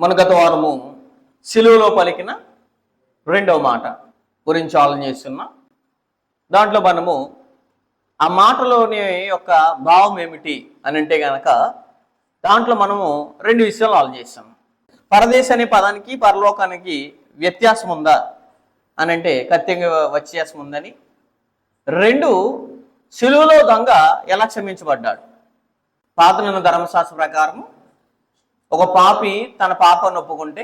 మన గత వారము సిలువలో పలికిన రెండవ మాట గురించి ఆలోచన చేస్తున్నాం. దాంట్లో మనము ఆ మాటలోని యొక్క భావం ఏమిటి అని అంటే గనక దాంట్లో మనము రెండు విషయాలు ఆలోచన చేస్తాం. పరదేశ్ అనే పదానికి పరలోకానికి వ్యత్యాసం ఉందా అని అంటే ఖచ్చితంగా వ్యత్యాసం ఉందని. రెండు, సిలువలో దొంగ ఎలా క్షమించబడ్డాడు. పాత నిబంధన ధర్మశాస్త్ర ప్రకారము ఒక పాపి తన పాపాన్ని ఒప్పుకుంటే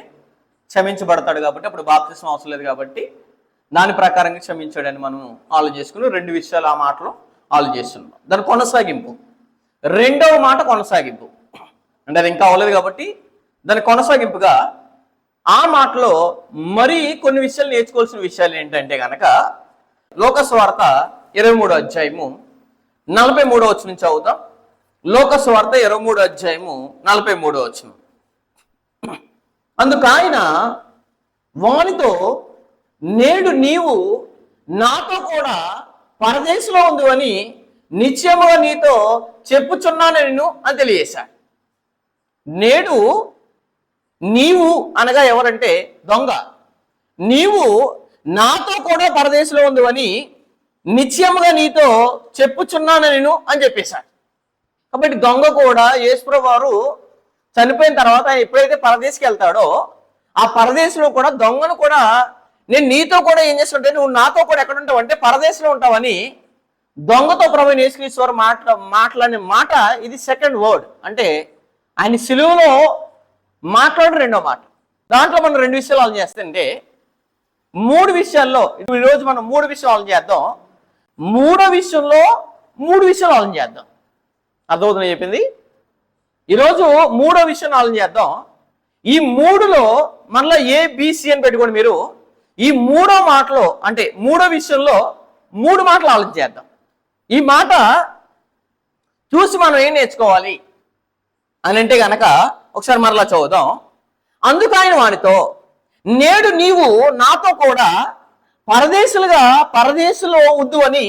క్షమించబడతాడు కాబట్టి అప్పుడు బాప్తిస్మం అవసరం లేదు కాబట్టి దాని ప్రకారంగా క్షమించాడని మనం ఆలోచన చేసుకుని రెండు విషయాలు ఆ మాటలో ఆలోచన చేస్తున్నాం. దాని కొనసాగింపు రెండవ మాట కొనసాగింపు అంటే అది ఇంకా అవ్వలేదు కాబట్టి దాని కొనసాగింపుగా ఆ మాటలో మరి కొన్ని విషయాలు నేర్చుకోవాల్సిన విషయాలు ఏంటంటే కనుక లోకసువార్త 23వ అధ్యాయము 43వ వచనం నుంచి చదువుతాం. లోకసువార్త 23వ అధ్యాయము 43వ వచనం. అందుకు ఆయన వానితో, నేడు నీవు నాతో కూడా పరదేశంలో ఉంది అని నిశ్చయముగా నీతో చెప్పుచున్నాను నేను అని తెలియజేశాడు. నేడు నీవు అనగా ఎవరంటే దొంగ, నీవు నాతో కూడా పరదేశంలో ఉంది అని నిశ్చయముగా నీతో చెప్పుచున్నాను నేను అని చెప్పేశాడు. కాబట్టి దొంగ కూడా యేసుప్రభువు వారు చనిపోయిన తర్వాత ఆయన ఎప్పుడైతే పరదేశికి వెళ్తాడో ఆ పరదేశంలో కూడా దొంగను కూడా నేను నీతో కూడా ఏం చేస్తుంటే నువ్వు నాతో కూడా ఎక్కడ ఉంటావు అంటే పరదేశంలో ఉంటావని దొంగతో ప్రభు యేసుక్రీస్తు వారు మాట్లాడిన మాట ఇది సెకండ్ వర్డ్. అంటే ఆయన సిలువలో మాట్లాడిన రెండో మాట. దాంట్లో మనం రెండు విషయాలు ఆలోచన చేస్తుంటే మూడు విషయాల్లో ఈరోజు మనం మూడు విషయాలు ఆలోచన చేద్దాం. మూడో విషయంలో మూడు విషయాలు ఆలోచన చేద్దాం. అర్థమవుతుంది చెప్పింది. ఈరోజు మూడో విషయం ఆలోచన చేద్దాం. ఈ మూడులో మనలో ఏబిసి అని పెట్టుకోండి. మీరు ఈ మూడో మాటలో అంటే మూడో విషయంలో మూడు మాటలు ఆలోచన చేద్దాం. ఈ మాట చూసి మనం ఏం నేర్చుకోవాలి అని అంటే గనక ఒకసారి మరలా చదువుదాం. అందుకు ఆయన వానితో, నేడు నీవు నాతో కూడా పరదేశంలో వద్దు అని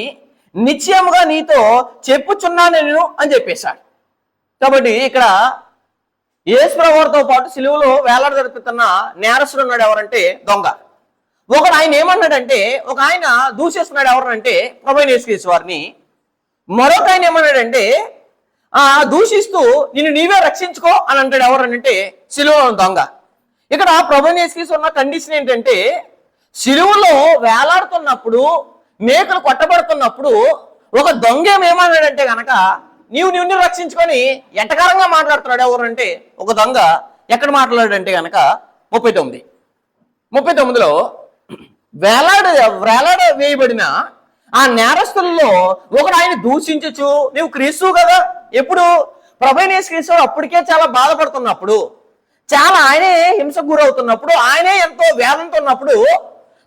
నిశ్చయముగా నీతో చెప్పుచున్నాను నేను అని చెప్పేశాడు. కాబట్టి ఇక్కడ యేసుప్రభువుతో పాటు సిలువలో వేలాడ జరుపుతున్న నేరస్తుడు ఉన్నాడు. ఎవరంటే దొంగ. ఒకడు ఆయన ఏమన్నాడంటే ఒక ఆయన దూషిస్తున్నాడు. ఎవరంటే ప్రభువైన యేసుక్రీస్తు వారిని. మరొక ఆయన ఏమన్నాడంటే దూషిస్తూ నిన్ను నీవే రక్షించుకో అని అంటాడు. ఎవరనంటే సిలువలో దొంగ. ఇక్కడ ప్రభువైన యేసుక్రీస్తు ఉన్న కండిషన్ ఏంటంటే సిలువలో వేలాడుతున్నప్పుడు మేకలు కొట్టబడుతున్నప్పుడు ఒక దొంగ ఏమన్నాడంటే గనక నిన్ను రక్షించుకొని ఎటకారంగా మాట్లాడుతున్నాడు. ఎవరంటే ఒక దొంగ. ఎక్కడ మాట్లాడాడంటే గనక 39లో వేలాడ వేయబడిన ఆ నేరస్తులలో ఒకడు ఆయన దూషించచ్చు, నువ్వు క్రీస్తు కదా. ఎప్పుడు ప్రభువైన యేసుక్రీస్తు అప్పటికే చాలా బాధపడుతున్నప్పుడు, చాలా ఆయనే హింసకు గురవుతున్నప్పుడు, ఆయనే ఎంతో వేదంతో ఉన్నప్పుడు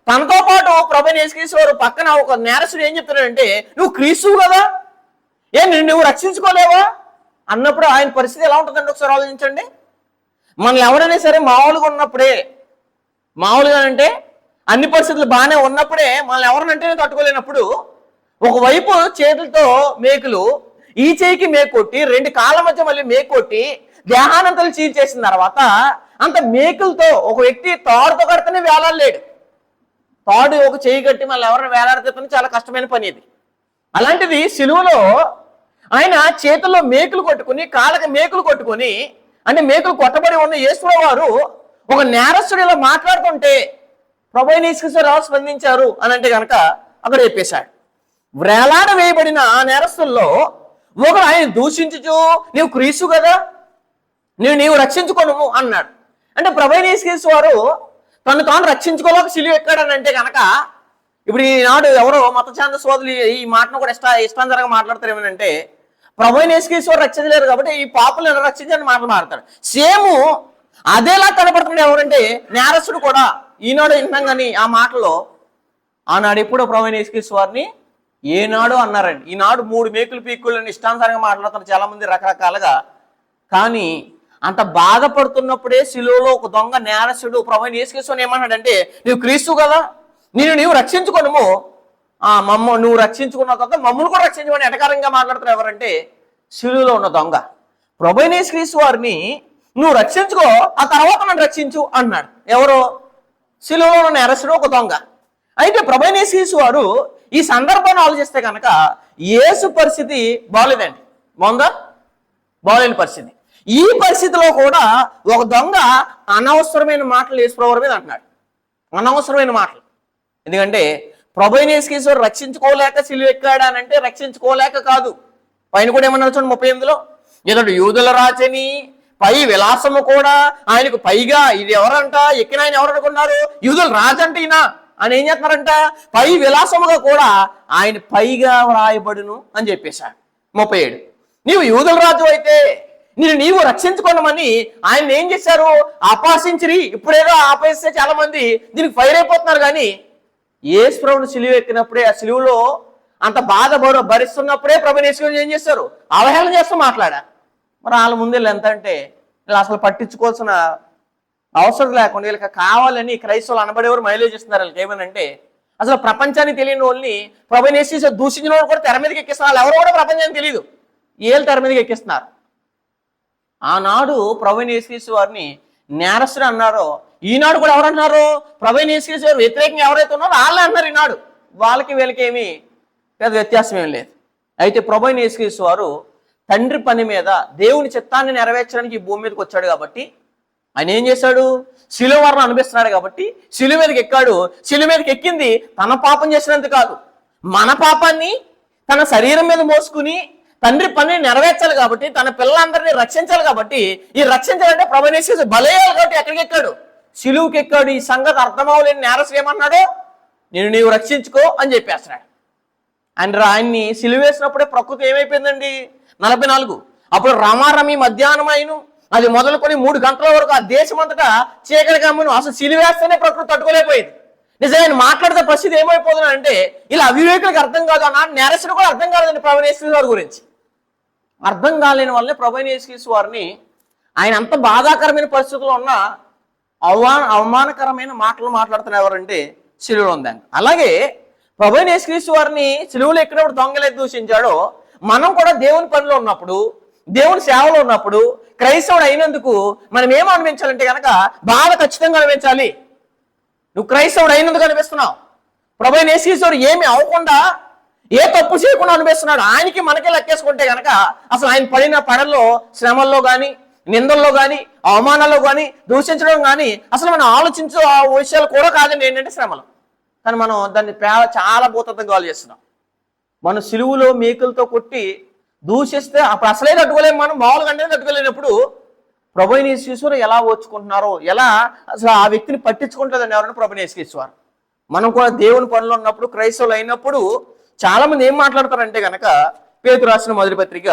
తనతో పాటు ప్రభువైన యేసుక్రీస్తు వారు పక్కన ఒక నేరస్తుడు ఏం చెప్తున్నాడంటే నువ్వు క్రీస్తు కదా, నువ్వు రక్షించుకోలేవా అన్నప్పుడు ఆయన పరిస్థితి ఎలా ఉంటుందండి ఒకసారి ఆలోచించండి. మనల్ని ఎవరైనా సరే మామూలుగా అంటే అన్ని పరిస్థితులు బాగానే ఉన్నప్పుడే మనల్ని ఎవరినంటేనే తట్టుకోలేనప్పుడు ఒకవైపు చేతులతో మేకులు, ఈ చేయికి మేకొట్టి రెండు కాళ్ళ మధ్య మళ్ళీ మేకొట్టి దేహానంతలు చీల్చేసిన తర్వాత అంత మేకులతో ఒక వ్యక్తి తాడుతో కడితేనే వేలాడలేడు. తాడు ఒక చేయి కట్టి మళ్ళీ ఎవరైనా వేలాడితే చాలా కష్టమైన పని ఇది. అలాంటిది సిలువలో ఆయన చేతుల్లో మేకులు కొట్టుకుని కాళ్ళకి మేకులు కొట్టుకుని అంటే మేకులు కొట్టబడి ఉన్న యేసుప్రభువు వారు ఒక నేరస్తుడు ఇలా మాట్లాడుతుంటే ప్రభువైన యేసుక్రీస్తు వారు స్పందించారు అని అంటే కనుక అక్కడ చెప్పేశాడు. వేలాడ వేయబడిన ఆ నేరస్తుల్లో ఒకడు ఆయన దూషించుచు నీవు క్రీస్తు కదా, నీవు రక్షించుకోను అన్నాడు. అంటే ప్రభువైన యేసుక్రీస్తు వారు తను తాను రక్షించుకోలేక సిలువ ఎక్కాడని అంటే కనుక ఇప్పుడు ఈనాడు ఎవరో మత ఛాంద సోదరులు ఈ మాటను కూడా ఇష్టాంతరంగా మాట్లాడతారు. ఏమనంటే ప్రభువైన యేసుక్రీస్తు వారు రక్షించలేరు కాబట్టి ఈ పాపులను రక్షించని మాటలు మాట్లాడతాడు. సేమ్ అదేలా కనపడుతున్నాడు. ఎవరంటే నేరస్తుడు కూడా ఈనాడు వింటాం కానీ ఆ మాటలో ఆనాడు ఎప్పుడో ప్రభువైన యేసుక్రీస్తు వారిని ఏనాడు అన్నారండి. ఈనాడు 3 మేకులు పీక్కులని ఇష్టానుసారంగా మాట్లాడుతున్నారు చాలా మంది రకరకాలుగా. కానీ అంత బాధపడుతున్నప్పుడే సిలువలో ఒక దొంగ నేరస్తుడు ప్రభువైన యేసుక్రీస్తు వారిని ఏమన్నాడంటే నువ్వు క్రీస్తు కదా, నీవు రక్షించుకోను, నువ్వు రక్షించుకున్న తర్వాత మమ్మల్ని కూడా రక్షించుకొని ఎటకారంగా మాట్లాడుతున్నారు. ఎవరంటే సిలువలో ఉన్న దొంగ. ప్రభువైన యేసుక్రీస్తు వారిని నువ్వు రక్షించుకో, ఆ తర్వాత నన్ను రక్షించు అన్నాడు. ఎవరు? సిలువలో ఉన్న నేరస్తుడు, ఒక దొంగ. అయితే ప్రభువైన యేసు వారు ఈ సందర్భాన్ని ఆలోచిస్తే కనుక యేసు పరిస్థితి బాగోలేదండి. బాగుందా? బాగోలేని పరిస్థితి. ఈ పరిస్థితిలో కూడా ఒక దొంగ అనవసరమైన మాటలు యేసు ప్రభువు మీద అంటున్నాడు. అనవసరమైన మాటలు. ఎందుకంటే ప్రభువైన యేసు వారు రక్షించుకోలేక సిలువ ఎక్కాడు అని అంటే రక్షించుకోలేక కాదు. పైన కూడా ఏమన్నారు చూడండి 38లో, ఇతడు యూదుల రాజని, పై విలాసము కూడా ఆయనకు పైగా, ఇది ఎవరంట ఎక్కిన ఆయన ఎవరు అనుకున్నారు? యూదుల రాజు అంటే ఈయన అని ఏం చేస్తున్నారంట, పై విలాసముగా కూడా ఆయన పైగా వ్రాయబడును అని చెప్పేశాడు. 37 నీవు యూదుల రాజు అయితే నీవు రక్షించుకోనమని ఆయన ఏం చేశారు? అపహసించిరి. ఇప్పుడేదో ఆపేస్తే చాలా మంది దీనికి ఫైర్ అయిపోతున్నారు. కానీ యేసు ప్రభువుని సిలువ ఎక్కినప్పుడే, ఆ సిలువలో అంత బాధ భరిస్తున్నప్పుడే ప్రభువుని యేసు ఏం చేశారు? అవహేళన చేస్తూ మాట్లాడారు. మరి వాళ్ళ ముందు ఎంత అంటే వీళ్ళు అసలు పట్టించుకోవాల్సిన అవసరం లేకుండా వీళ్ళకి కావాలని క్రైస్తవులు అనబడేవారు మైలేజ్ ఇస్తున్నారు. వీళ్ళకి ఏమనంటే అసలు ప్రపంచానికి తెలియని వాళ్ళని ప్రభువుని యేసు దూషించిన వాళ్ళు కూడా తెర మీదకి ఎక్కిస్తున్నారు. వాళ్ళు ఎవరు కూడా ప్రపంచానికి తెలియదు, వీళ్ళు తెర మీదకి ఎక్కిస్తున్నారు. ఆనాడు ప్రభువైన యేసు వారిని నేరస్తుడు అన్నారో, ఈనాడు కూడా ఎవరన్నారు? ప్రభువైన యేసు వారు వ్యతిరేకంగా ఎవరైతే ఉన్నారో వాళ్ళే అన్నారు ఈనాడు. వాళ్ళకి వీళ్ళకి ఏమీ పెద్ద వ్యత్యాసం ఏం లేదు. అయితే ప్రభువైన యేసు వారు తండ్రి పని మీద దేవుని చిత్తాన్ని నెరవేర్చడానికి ఈ భూమి మీదకి వచ్చాడు కాబట్టి ఆయన ఏం చేశాడు? శిలువ మరణం అనిపిస్తున్నాడు కాబట్టి శిలువ మీదకి ఎక్కాడు. శిలువ మీదకి ఎక్కింది తన పాపం చేసినందుకు కాదు, మన పాపాన్ని తన శరీరం మీద మోసుకుని తండ్రి పనిని నెరవేర్చాలి కాబట్టి, తన పిల్లలందరినీ రక్షించాలి కాబట్టి, ఈ రక్షించాలంటే ప్రభువైన యేసు బలయ్యాలి కాబట్టి ఎక్కడికి ఎక్కాడు? శిలువుకి ఎక్కాడు. ఈ సంగతి అర్థమవలేని నేరస్తుడు ఏమన్నాడు? నీవు రక్షించుకో అని చెప్పేస్తున్నాడు. ఆయన్ని సిలువ వేసినప్పుడే ప్రకృతి ఏమైపోయిందండి? 44 అప్పుడు రమారమి మధ్యాహ్నం అయిను, అది మొదలుకొని 3 గంటల వరకు ఆ దేశం అంతటా చీకటి గమ్మును. అసలు సిలువేస్తేనే ప్రకృతి తట్టుకోలేకపోయింది. నిజంగా మాట్లాడితే పరిస్థితి ఏమైపోతుంది అంటే ఇలా అవివేకులకు అర్థం కాదు అన్నాడు. నేరస్తుడు కూడా అర్థం కాలేదండి ప్రభువైన యేసు వారి గురించి. అర్థం కాలేని వల్లే ప్రభువైన యేసు వారిని ఆయన అంత బాధాకరమైన పరిస్థితుల్లో ఉన్న అవమానకరమైన మాటలు మాట్లాడుతున్న ఎవరంటే సిలువలో ఉందండి. అలాగే ప్రభువైన యేసు వారిని సిలువలో ఎక్కినప్పుడు దొంగలు దూషించాడో, మనం కూడా దేవుని పనిలో ఉన్నప్పుడు, దేవుని సేవలో ఉన్నప్పుడు, క్రైస్తవుడు అయినందుకు మనం ఏం అనిపించాలంటే కనుక బాధ ఖచ్చితంగా అనిపించాలి. నువ్వు క్రైస్తవుడు అయినందుకు అనిపిస్తున్నావు. ప్రభువైన యేసు వారు ఏమి అవ్వకుండా, ఏ తప్పు చేయకుండా అనిపిస్తున్నాడు. ఆయనకి మనకి లెక్కేసుకుంటే కనుక అసలు ఆయన పడిన పడల్లో, శ్రమల్లో కానీ, నిందల్లో కానీ, అవమానాల్లో కానీ, దూషించడం కానీ అసలు మనం ఆలోచించే ఆ విషయాలు కూడా కాదండి ఏంటంటే శ్రమలు. కానీ మనం దాన్ని చాలా భూతత్వంగా ఆలోచిస్తున్నాం. మనం సిలువులో మేకులతో కొట్టి దూషిస్తే అప్పుడు అసలే తట్టుకోలేము, మనం మామూలుగా అంటే తట్టుకోలేనప్పుడు ప్రభువైన యేసు వారు ఎలా ఓర్చుకుంటున్నారో, ఎలా అసలు ఆ వ్యక్తిని పట్టించుకుంటుందండి ఎవరైనా ప్రభువైన యేసు వారు. మనం కూడా దేవుని పనులు ఉన్నప్పుడు, క్రైస్తవులు అయినప్పుడు చాలా మంది ఏం మాట్లాడతారంటే కనుక పేతురు రాసిన మొదటి పత్రిక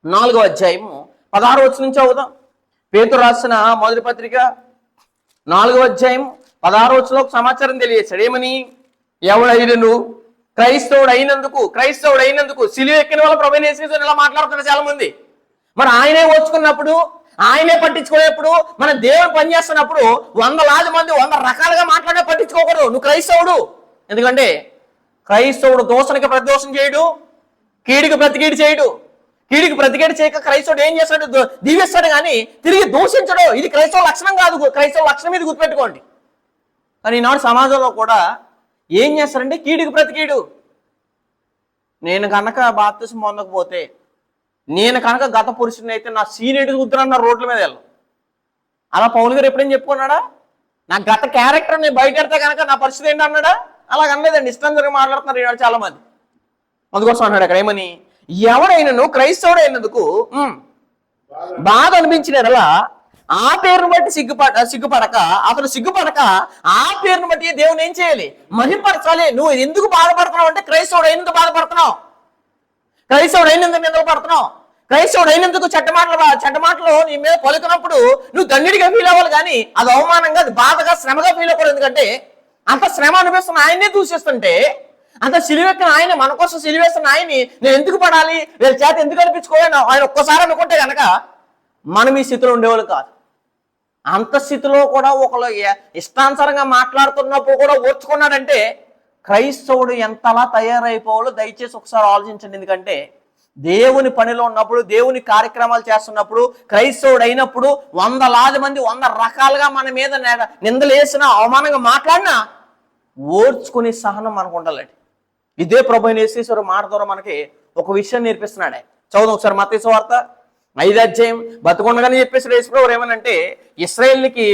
4వ అధ్యాయము 16వ వచనం నుంచి చదువుదాం. పేతురు రాసిన మొదటి పత్రిక 4వ అధ్యాయం 16వ వచనంలో ఒక సమాచారం తెలియజేశాడు. ఏమని? ఎవడైనను క్రైస్తవుడు అయినందుకు సిలువ ఎక్కిన వాళ్ళ ప్రభువైన యేసు ఇలా మాట్లాడుతున్నారు చాలా మంది. మరి ఆయనే ఓర్చుకున్నప్పుడు, ఆయనే పట్టించుకునేప్పుడు, మన దేవుడు పనిచేస్తున్నప్పుడు 100 మంది 100 రకాలుగా మాట్లాడే పట్టించుకోకూడదు. నువ్వు క్రైస్తవుడు. ఎందుకంటే క్రైస్తవుడు దోషానికి ప్రతిదోషం చేయడు, కీడికి ప్రతికీడి చేయడు. కీడికి ప్రతికీడి చేయక క్రైస్తవుడు ఏం చేస్తాడు? దీవిస్తాడు కానీ తిరిగి దూషించడు. ఇది క్రైస్తవ లక్షణం కాదు. క్రైస్తవ లక్షణం ఇది గుర్తుపెట్టుకోండి. కానీ ఈనాడు సమాజంలో కూడా ఏం చేస్తారంటే కీడికి ప్రతికీడు. నేను కనుక బాప్తిసం పొందకపోతే, నేను కనుక గత పురుషుని అయితే నా సీనియర్స్ కుదురన్న రోడ్ల మీద వెళ్ళను. అలా పౌలు గారు ఎప్పుడేం చెప్పుకున్నాడా? నా గత క్యారెక్టర్ నేను బయటెడితే కనుక నా పరిస్థితి ఏంటి అన్నాడా? అలాగ అనలేదండి. ఇష్టం జరిగి మాట్లాడుతున్నారు ఈనాడు చాలా మంది. అందుకోసం అన్నాడు అక్కడ ఏమని? ఎవరైనాను క్రైస్తవుడు అయినందుకు బాధ అనిపించినలా ఆ పేరును బట్టి సిగ్గుపడక ఆ పేరును బట్టి దేవుని ఏం చేయాలి? మహింపరచాలి. నువ్వు ఎందుకు బాధపడుతున్నావు అంటే క్రైస్తవుడు అయినందుకు బాధపడుతున్నావు, క్రైస్తవుడు అయినందుకు నిందలు పడుతున్నావు, క్రైస్తవుడు అయినందుకు చెడ్డమాటలు నీ మీద పలుకున్నప్పుడు నువ్వు దండిగా ఫీల్ అవ్వాలి. కానీ అది అవమానంగా, అది బాధగా, శ్రమగా ఫీల్ అవ్వకూడదు. ఎందుకంటే అంత శ్రమ అనిపిస్తున్న ఆయన్నే దూషిస్తుంటే, అంత సిలువెక్కిన ఆయన, మన కోసం సిలువేస్తున్న ఆయన్ని నేను ఎందుకు పడాలి, వీళ్ళ చేత ఎందుకు అనిపించుకోవాలి ఆయన ఒక్కసారి అనుకుంటే కనుక మనం ఈ స్థితిలో ఉండేవాళ్ళు కాదు. అంత స్థితిలో కూడా ఒకళ్ళు ఇష్టానుసారంగా మాట్లాడుతున్నప్పుడు కూడా ఓర్చుకున్నాడంటే క్రైస్తవుడు ఎంతలా తయారైపోవాలో దయచేసి ఒకసారి ఆలోచించండి. ఎందుకంటే దేవుని పనిలో ఉన్నప్పుడు, దేవుని కార్యక్రమాలు చేస్తున్నప్పుడు, క్రైస్తవుడు అయినప్పుడు 100 మంది 100 రకాలుగా మన మీద నిందలేసినా, అవమానంగా మాట్లాడినా ఓర్చుకునే సహనం మనకు ఉండాలండి. ఇదే ప్రభువైన యేసుక్రీస్తు మాట ద్వారా మనకి ఒక విషయం నేర్పిస్తున్నాడే. చదువు ఒకసారి మత్తయి సువార్త 5వ అధ్యాయం. బతుకుండగానే చెప్పేసి యేసుప్రభువు ఏమనంటే, ఇశ్రాయేలుకి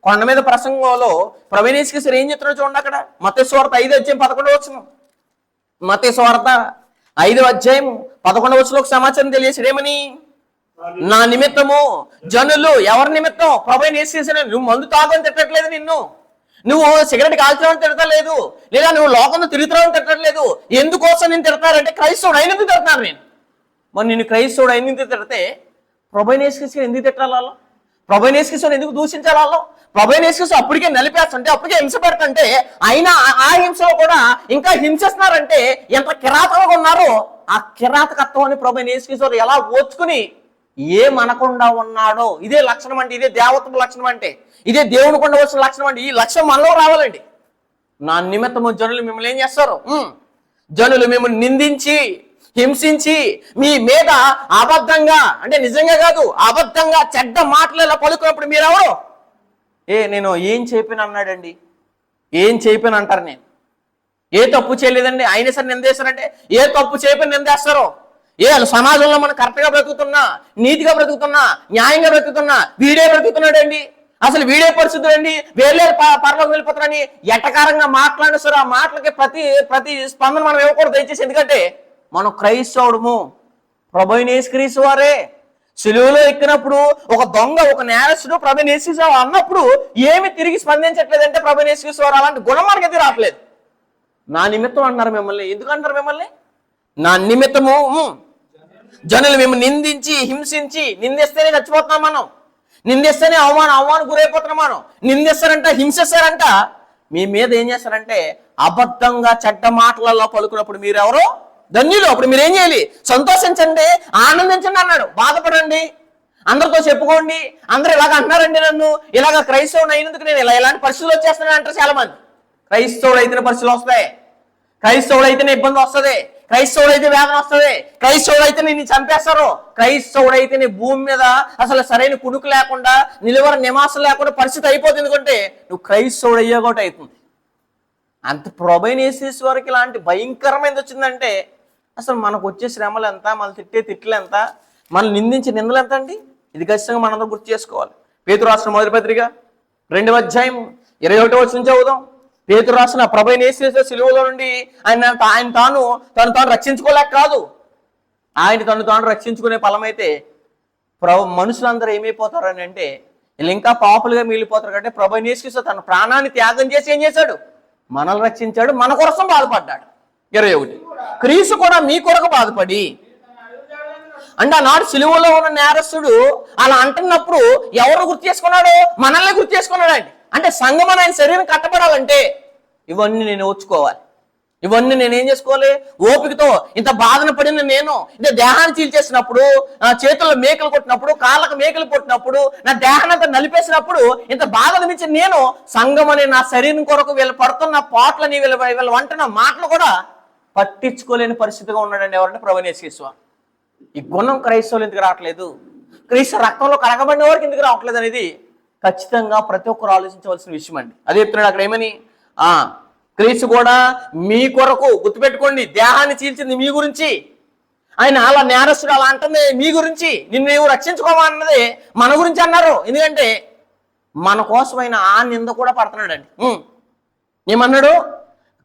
కొండ మీద ప్రసంగంలో ప్రభువైన యేసుక్రీస్తు ఏం చెప్తున్నాడో చూడండి అక్కడ. మత్తయి సువార్త 5వ అధ్యాయం 11వ వచనం. మత్తయి సువార్త 5వ అధ్యాయం 11వ వచనంలో సమాచారం తెలియజేసాడు. ఏమని? నా నిమిత్తము జనులు, ఎవరి నిమిత్తం? ప్రభువైన యేసుక్రీస్తు. నువ్వు మందు తాగని తిట్టట్లేదు, నిన్ను నువ్వు సిగరెట్ కాల్చడం తిడతలేదు, లేదా నువ్వు లోకంలో తిరుగుతున్నావు తిట్టట్లేదు. ఎందుకోసం నేను తిడతానంటే క్రైస్తవుడు అయినందుకు తిడతాను నేను. మరి నేను క్రైస్తవుడు అయినందుకు తిడితే ప్రభువైన యేసుక్రీస్తు ఎందుకు తిట్టాలో? ప్రభువైన యేసుక్రీస్తు ఎందుకు దూషించాలో? ప్రభువైన యేసుక్రీస్తు అప్పటికే నలిపేస్తుంటే, అప్పటికే హింస పెడుతుంటే, అయినా ఆ హింసలో కూడా ఇంకా హింసిస్తున్నారంటే ఎంత కిరాతకంగా ఉన్నారో ఆ కిరాతకత్వాన్ని ప్రభువైన యేసుక్రీస్తు ఎలా ఓర్చుకుని ఏమనకుండా ఉన్నాడో. ఇదే లక్షణం అంటే, ఇదే దేవత్వ లక్షణం అంటే, ఇదే దేవుని కొండ వచ్చిన లక్షణం అంటే. ఈ లక్ష్యం మనలో రావాలండి. నా నిమిత్తము జనులు మిమ్మల్ని ఏం చేస్తారు? జనులు మిమ్మల్ని నిందించి, హింసించి, మీ మీద అబద్ధంగా, అంటే నిజంగా కాదు, అబద్ధంగా చెడ్డ మాటలు ఇలా పలుకున్నప్పుడు మీరెవరు? నేను ఏం చెప్పాను అన్నాడండి. ఏం చెప్పాను అంటారు. నేను ఏ తప్పు చేయలేదండి, అయినా సరే నిందేస్తారంటే ఏ తప్పు చేయని నిందేస్తారో. సమాజంలో మనం కరెక్ట్గా బ్రతుకుతున్నా, నీతిగా బ్రతుకుతున్నా, న్యాయంగా బ్రతుకుతున్నా, వీడే బ్రతుకుతున్నాడండి, అసలు వీడే పరిస్థితులండి, వేరే పరలోకి వెళ్ళిపోతారని ఎటకారంగా మాట్లాడిన సరే ఆ మాటలకి ప్రతి స్పందన మనం ఇవ్వకూడదు దయచేసి. ఎందుకంటే మనం క్రైస్తవుడము, ప్రభువైన యేసుక్రీస్తు వారే. సిలువలో ఎక్కినప్పుడు ఒక దొంగ, ఒక నేరస్తుడు ప్రభువైన యేసుక్రీస్తు అన్నప్పుడు ఏమి తిరిగి స్పందించట్లేదంటే ప్రభువైన యేసుక్రీస్తు వారు అలాంటి గుణం మనకి ఎదురు రావట్లేదు. నా నిమిత్తం అన్నారు మిమ్మల్ని. ఎందుకు అంటారు మిమ్మల్ని? నా నిమిత్తము జనులు మేము నిందించి, హింసించి, నిందిస్తేనే చచ్చిపోతున్నాం మనం, నిందిస్తేనే అవమానం గురైపోతున్నాం మనం, నిందిస్తారంట, హింసిస్తారంట. మీ మీద ఏం చేస్తారంటే అబద్ధంగా చెడ్డ మాటలలో పలుకున్నప్పుడు మీరెవరో ధన్యులు. అప్పుడు మీరేం చేయాలి? సంతోషించండి, ఆనందించండి అన్నాడు. బాధపడండి, అందరితో చెప్పుకోండి. అందరూ ఇలాగ అంటున్నారండి, నన్ను ఇలాగ క్రైస్తవుడు అయినందుకు నేను ఇలాంటి పరిస్థితులు వచ్చేస్తున్నాను అంటారు చాలా మంది. క్రైస్తవుడు అయితేనే పరిస్థితులు వస్తాయి, క్రైస్తవుడు అయితేనే ఇబ్బంది వస్తుంది, క్రైస్తవుడు అయితే వేదన వస్తుంది, క్రైస్తవుడు అయితే నిన్ను చంపేస్తారు, క్రైస్తవుడు అయితే నీ భూమి మీద అసలు సరైన కునుకు లేకుండా, నిలువర నివాసం లేకుండా పరిస్థితి అయిపోతుంది. ఎందుకంటే నువ్వు క్రైస్తవుడు అయ్యేగోటి అవుతుంది. అంత ప్రభువైన యేసుక్రీస్తు వారికి ఇలాంటి భయంకరమైనది వచ్చిందంటే అసలు మనకు వచ్చే శ్రమలు ఎంత, మనం తిట్టే తిట్లు ఎంత, మనం నిందించే నిందలు ఎంత అండి? ఇది ఖచ్చితంగా మనందరం గుర్తు చేసుకోవాలి. పేతురు రాసిన మొదటి పత్రిక 2వ అధ్యాయం 21వ వచనం చదువుదాం. పేతురు రాసిన ప్రభువైన యేసుక్రీస్తు సిలువలో నుండి ఆయన తాను రక్షించుకోలేక కాదు, ఆయన తను తాను రక్షించుకునే ఫలమైతే మనుషులందరూ ఏమైపోతారు అని అంటే వీళ్ళు ఇంకా పాపులుగా మిగిలిపోతారు. అంటే ప్రభువైన యేసుక్రీస్తు తన ప్రాణాన్ని త్యాగం చేసి ఏం చేశాడు? మనల్ని రక్షించాడు, మన కోసం బాధపడ్డాడు. 21 క్రీస్తు కూడా మీ కొరకు బాధపడి, అంటే ఆనాడు సిలువలో ఉన్న నేరస్తుడు అలా అంటున్నప్పుడు ఎవరు గుర్తు చేసుకున్నాడు? మనల్ని గుర్తు చేసుకున్నాడు అండి. అంటే సంఘం ఆయన శరీరం కట్టబడాలంటే ఇవన్నీ నేను ఓర్చుకోవాలి, ఇవన్నీ నేనేం చేసుకోవాలి? ఓపికతో. ఇంత బాధన పడిన నేను, ఇంత దేహాన్ని చీల్చేసినప్పుడు, నా చేతుల్లో మేకలు కొట్టినప్పుడు, కాళ్ళకు మేకలు కొట్టినప్పుడు, నా దేహాన్ని అంతా నలిపేసినప్పుడు, ఇంత బాధ అనిపించిన నేను సంఘం అనే నా శరీరం కొరకు వీళ్ళు పడుతున్న పాటలని, వీళ్ళు వంటున్న మాటలు కూడా పట్టించుకోలేని పరిస్థితిగా ఉన్నాడండి. ఎవరంటే ప్రభువైన యేసుక్రీస్తు. ఈ గుణం క్రైస్తవులు ఎందుకు రావట్లేదు? క్రీస్తు రక్తంలో కడగబడిన వారికి ఎందుకు రావట్లేదు అనేది ఖచ్చితంగా ప్రతి ఒక్కరు ఆలోచించవలసిన విషయం అండి. అదే చెప్తున్నాడు అక్కడ. ఏమని? క్రీస్తు కూడా మీ కొరకు, గుర్తుపెట్టుకోండి, దేహాన్ని చీల్చింది మీ గురించి. ఆయన అలా నేరస్తుడు అలా అంటుంది మీ గురించి, నిన్ను నీవు రక్షించుకోమన్నది మన గురించి అన్నారు. ఎందుకంటే మన కోసమైన ఆ నింద కూడా పడుతున్నాడండి. ఏమన్నాడు?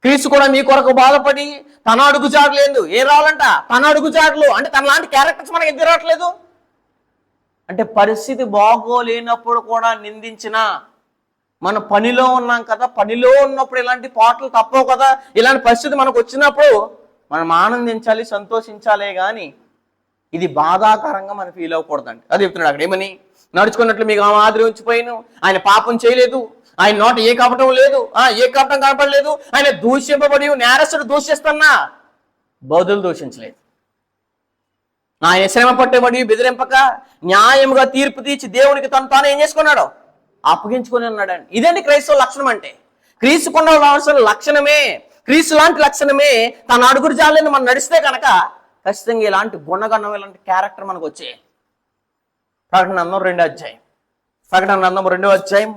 క్రీస్తు కూడా మీ కొరకు బాధపడి తన అడుగుజాడలేదు. ఏం రావాలంట? తన అడుగుజాడలు. అంటే తన లాంటి క్యారెక్టర్స్ మనకి ఎదురు రావట్లేదు. అంటే పరిస్థితి బాగోలేనప్పుడు కూడా నిందించిన, మన పనిలో ఉన్నాం కదా, పనిలో ఉన్నప్పుడు ఇలాంటి పాటలు తప్పవు కదా, ఇలాంటి పరిస్థితి మనకు వచ్చినప్పుడు మనం ఆనందించాలి, సంతోషించాలే కానీ ఇది బాధాకరంగా మనం ఫీల్ అవ్వకూడదండి. అది చెప్తున్నాడు అక్కడ. ఏమని? నడుచుకున్నట్లు మీకు ఆ మాదిరి ఉంచిపోయిను, ఆయన పాపం చేయలేదు, ఆయన నోట ఏ కపటం లేదు, ఏ కపటం కనపడలేదు, ఆయన దూషింపబడి నేరస్తుడు దూషిస్తున్నా బదులు దూషించలేదు. ఆయన శ్రమ పట్టబడి బెదిరింపక న్యాయముగా తీర్పు తీర్చి దేవునికి తాను ఏం చేసుకున్నాడు? అప్పగించుకొని ఉన్నాడండి. ఇదండి క్రైస్తవ లక్షణం అంటే. క్రీస్తుకున్న లక్షణమే, క్రీస్తు లాంటి లక్షణమే తన అడుగురు జాలని మనం నడిస్తే కనుక ఖచ్చితంగా ఇలాంటి గుణగణం, ఇలాంటి క్యారెక్టర్ మనకు వచ్చాయి. ప్రకటన గ్రంథం 2వ అధ్యాయం, ప్రకటన గ్రంథం 2వ అధ్యాయం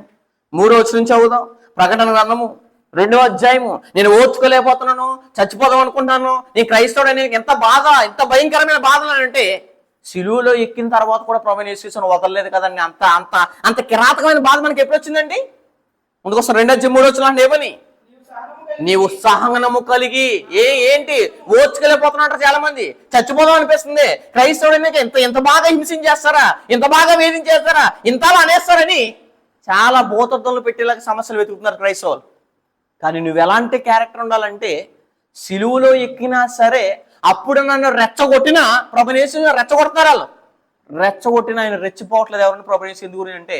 3వ వచనం నుంచి చదువుదాం. ప్రకటన గ్రంథము 2వ అధ్యాయము. నేను ఓర్చుకోలేకపోతున్నాను, చచ్చిపోదాం అనుకుంటున్నాను, నేను క్రైస్తవుడని ఎంత బాధ, ఎంత భయంకరమైన బాధలు అంటే సిలువలో ఎక్కిన తర్వాత కూడా ప్రభువైన యేసుక్రీస్తును వదలలేదు కదండి. అంత అంత అంత కిరాతకమైన బాధ మనకి ఎప్పుడు వచ్చిందండి? ముందుకోసం 2వ అధ్యాయం 3వ వచనం ఏమని, నీవు సహనము కలిగి ఏంటి ఓర్చుకోలేకపోతున్నా అంటారు చాలా మంది. చచ్చిపోదాం అనిపిస్తుంది, క్రైస్తవుడిని ఎంత ఎంత బాగా హింసించేస్తారా, ఎంత బాగా వేధించేస్తారా, ఇంతలా అనేస్తారని చాలా భూతత్వంలో పెట్టేలాగా సమస్యలు వెతుకుతున్నారు క్రైస్తవులు. కానీ నువ్వు ఎలాంటి క్యారెక్టర్ ఉండాలంటే, సిలువలో ఎక్కినా సరే అప్పుడు నన్ను రెచ్చగొట్టినా ప్రభువైన యేసు రెచ్చగొడుతున్నారు. వాళ్ళు రెచ్చగొట్టిన ఆయన రెచ్చిపోవట్లేదు. ఎవరిని? ప్రభువైన యేసు. ఎందుకు అంటే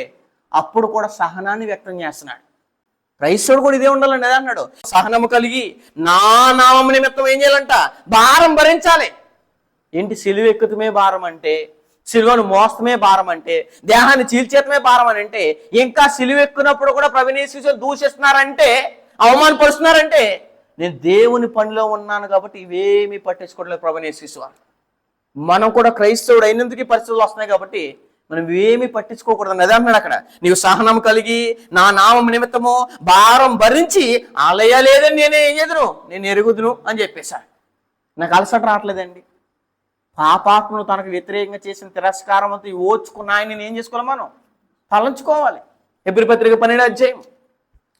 అప్పుడు కూడా సహనాన్ని వ్యక్తం చేస్తున్నాడు. క్రైస్తవుడు కూడా ఇదే ఉండాలండి. అదే అన్నాడు, సహనము కలిగి నా నామము నిమిత్తం ఏం చేయాలంట? భారం భరించాలి. ఏంటి? సిలువ ఎక్కుతమే భారం అంటే, సిలువను మోస్తమే భారం అంటే, దేహాన్ని చీల్చేతమే భారం అని అంటే, ఇంకా సిలువ ఎక్కునప్పుడు కూడా ప్రభువైన యేసు దూషిస్తున్నారంటే, అవమానపరుస్తున్నారంటే, నేను దేవుని పనిలో ఉన్నాను కాబట్టి ఇవేమీ పట్టించుకోవట్లేదు ప్రభువైన యేసు వారు. మనం కూడా క్రైస్తవుడు అయినందుకు పరిస్థితులు వస్తున్నాయి కాబట్టి మనం ఏమీ పట్టించుకోకూడదు. అదే అంటున్నాడు అక్కడ, నీవు సహనం కలిగి నా నామం నిమిత్తము భారం భరించి ఆలయలేదని నేనే ఏం చేదును, నేను ఎరుగుదును అని చెప్పేశాడు. నాకు అలసట రావట్లేదండి. పాపాత్మను తనకు వ్యతిరేకంగా చేసిన తిరస్కారం అంతా ఓర్చుకున్న ఆయన ఏం చేసుకోవాలి? మనం తలంచుకోవాలి. హెబ్రీ పత్రిక 12వ అధ్యాయం,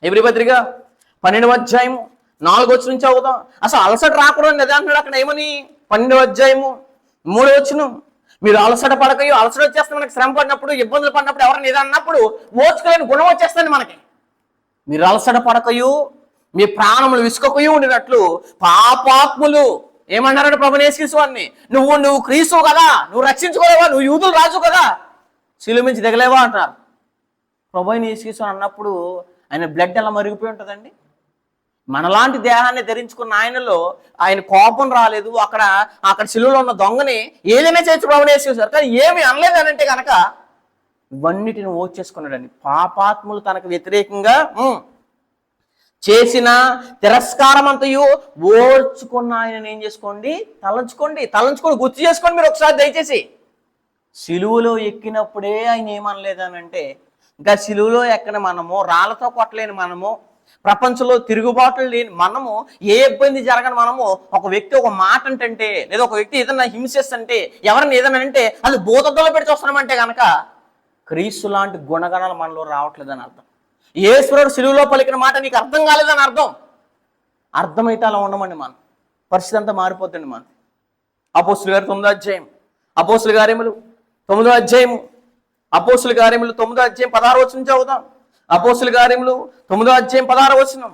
హెబ్రీ పత్రిక 12వ అధ్యాయము 4వ వచనం నుంచి అవుదాం. అసలు అలసట రాకూడదు. అదే అంటున్నాడు అక్కడ ఏమని, 12వ అధ్యాయము 3వ వచనం, మీరు అలసట పడకయో, అలసట వచ్చేస్తే మనకి శ్రమ పడినప్పుడు, ఇబ్బందులు పడినప్పుడు, ఎవరైనా ఇది అన్నప్పుడు ఓర్చుకోలేని గుణం వచ్చేస్తుంది మనకి. మీరు అలసట పడకయో, మీ ప్రాణములు విసుకకయో ఉండినట్లు పాపాత్ములు ఏమన్నారంటే ప్రభువైన యేసు వారిని, నువ్వు క్రీస్తు కదా, నువ్వు రక్షించుకోలేవా, నువ్వు యూదులు రాజు కదా, శిలువ నుంచి దిగలేవా అంటారు. ప్రభువైన యేసు అన్నప్పుడు ఆయన బ్లడ్ ఎలా మరిగిపోయి ఉంటుందండి. మనలాంటి దేహాన్ని ధరించుకున్న ఆయనలో ఆయన కోపం రాలేదు. అక్కడ శిలువలో ఉన్న దొంగని ఏదైనా చేయొచ్చు ప్రభువైన యేసు సార్, కానీ ఏమి అనలేదు అని అంటే కనుక ఇవన్నిటిని ఓర్చేసుకున్నాడండి. పాపాత్ములు తనకు వ్యతిరేకంగా చేసిన తిరస్కారం అంతయు ఓర్చుకున్న ఆయన ఏం చేసుకోండి? తలంచుకొని గుర్తు చేసుకోండి మీరు ఒకసారి దయచేసి. సిలువలో ఎక్కినప్పుడే ఆయన ఏమనలేదనంటే, ఇంకా సిలువలో ఎక్కని మనము, రాళ్లతో కొట్టలేని మనము, ప్రపంచంలో తిరుగుబాట్లు లేని మనము, ఏ ఇబ్బంది జరగని మనము, ఒక వ్యక్తి ఒక మాట అంటే, లేదా ఒక వ్యక్తి ఏదైనా హింసిస్తుంటే, ఎవరైనా ఏదైనా అంటే అది భూతద్దంలో పెట్టి చూస్తున్నామంటే కనుక క్రీస్తు లాంటి గుణగణాలు మనలో రావట్లేదని అర్థం. యేసుప్రభువు సిలువలో పలికిన మాట నీకు అర్థం కాలేదని అర్థం. అర్థమైతే అలా ఉండమండి, మనం పరిస్థితి అంతా మారిపోతుంది. మనం అపోస్తుల గారి 9వ అధ్యాయం, అపోస్తుల కార్యములు 9వ అధ్యాయము, అపోస్తుల కార్యములు 9వ అధ్యాయం 16వ వచనం చదువుదాం. అపోస్తుల కార్యములు 9వ అధ్యాయం 16వ వచనం.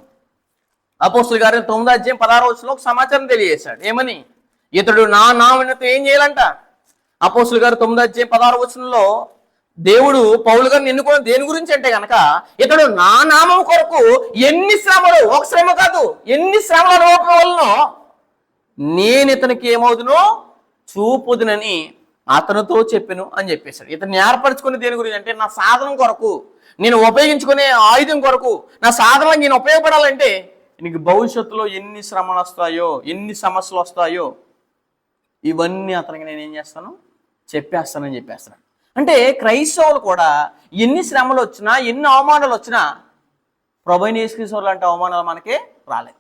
అపోస్తుల కార్యం 9వ అధ్యాయం 16వ వచనంలో ఒక సమాచారం తెలియజేశాడు. ఏమని? ఇతడు నా నామమునకు ఏం చేయాలంట? అపోస్తుల గారు 9వ అధ్యాయం 16వ వచనంలో దేవుడు పౌలు గారిని ఎన్నుకోవడం దేని గురించి అంటే కనుక, ఇతడు నా నామం కొరకు ఎన్ని శ్రమలు, ఒక శ్రమ కాదు ఎన్ని శ్రమలు అనుభవం వలనో నేను ఇతనికి ఏమవుదునో చూపుదునని అతనితో చెప్పెను అని చెప్పేశాడు. ఇతన్ని ఏర్పరచుకునే దేని గురించి అంటే, నా సాధనం కొరకు, నేను ఉపయోగించుకునే ఆయుధం కొరకు, నా సాధనలో నేను ఉపయోగపడాలంటే నీకు భవిష్యత్తులో ఎన్ని శ్రమలు వస్తాయో, ఎన్ని సమస్యలు వస్తాయో ఇవన్నీ అతనికి నేను ఏం చేస్తాను? చెప్పేస్తానని చెప్పేస్తాను. అంటే క్రైస్తవులు కూడా ఎన్ని శ్రమలు వచ్చినా, ఎన్ని అవమానాలు వచ్చినా ప్రభువైన యేసుక్రీస్తు లాంటి అవమానాలు మనకే రాలేదు.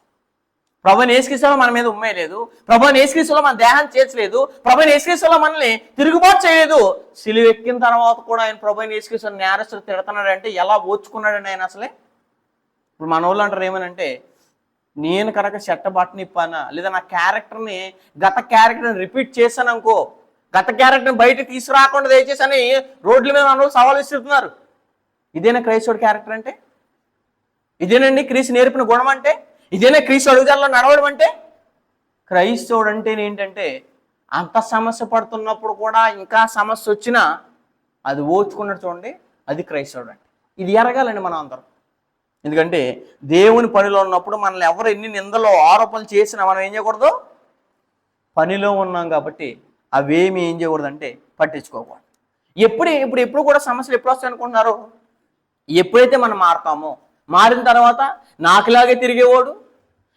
ప్రభువైన యేసుక్రీస్తులో మన మీద ఉమ్మేయలేదు, ప్రభువైన యేసుక్రీస్తులో మన దేహాన్ని చేర్చలేదు, ప్రభువైన యేసుక్రీస్తులో మనల్ని తిరుగుబాటు చేయలేదు. సిలువ ఎక్కిన తర్వాత కూడా ఆయన ప్రభువైన యేసుక్రీస్తు నేరస్తులు తిడుతున్నాడు అంటే ఎలా ఓర్చుకున్నాడండి ఆయన అసలే. ఇప్పుడు మన వాళ్ళు అంటారు ఏమనంటే, నేను కనుక చెట్ట బట్టని ఇప్పానా, లేదా నా క్యారెక్టర్ని, గత క్యారెక్టర్ని రిపీట్ చేశాను అనుకో, గత క్యారెక్టర్ని బయట తీసుకురాకుండా దయచేసి అని రోడ్ల మీద మన సవాలు ఇస్తున్నారు. ఇదేనా క్రైస్తవుడి క్యారెక్టర్ అంటే? ఇదేనండి క్రీస్తు నేర్పిన గుణం అంటే? ఇదేనా క్రీస్తు అడుగుదలలో నడవడం అంటే? క్రైస్తవుడు అంటే ఏంటంటే, అంత సమస్య పడుతున్నప్పుడు కూడా ఇంకా సమస్య వచ్చినా అది ఓర్చుకున్నట్టు చూడండి, అది క్రైస్తవుడు అంటే. ఇది ఎరగాలండి మనం అందరం. ఎందుకంటే దేవుని పనిలో ఉన్నప్పుడు మనల్ని ఎవరు ఎన్ని నిందలో ఆరోపణలు చేసినా మనం ఏం చేయకూడదు? పనిలో ఉన్నాం కాబట్టి అవేమి ఏం చేయకూడదంటే పట్టించుకోకూడదు. ఇప్పుడు కూడా సమస్యలు ఎప్పుడు వస్తాయి అనుకుంటున్నారు? ఎప్పుడైతే మనం మారుతామో, మారిన తర్వాత నాకులాగే తిరిగేవాడు,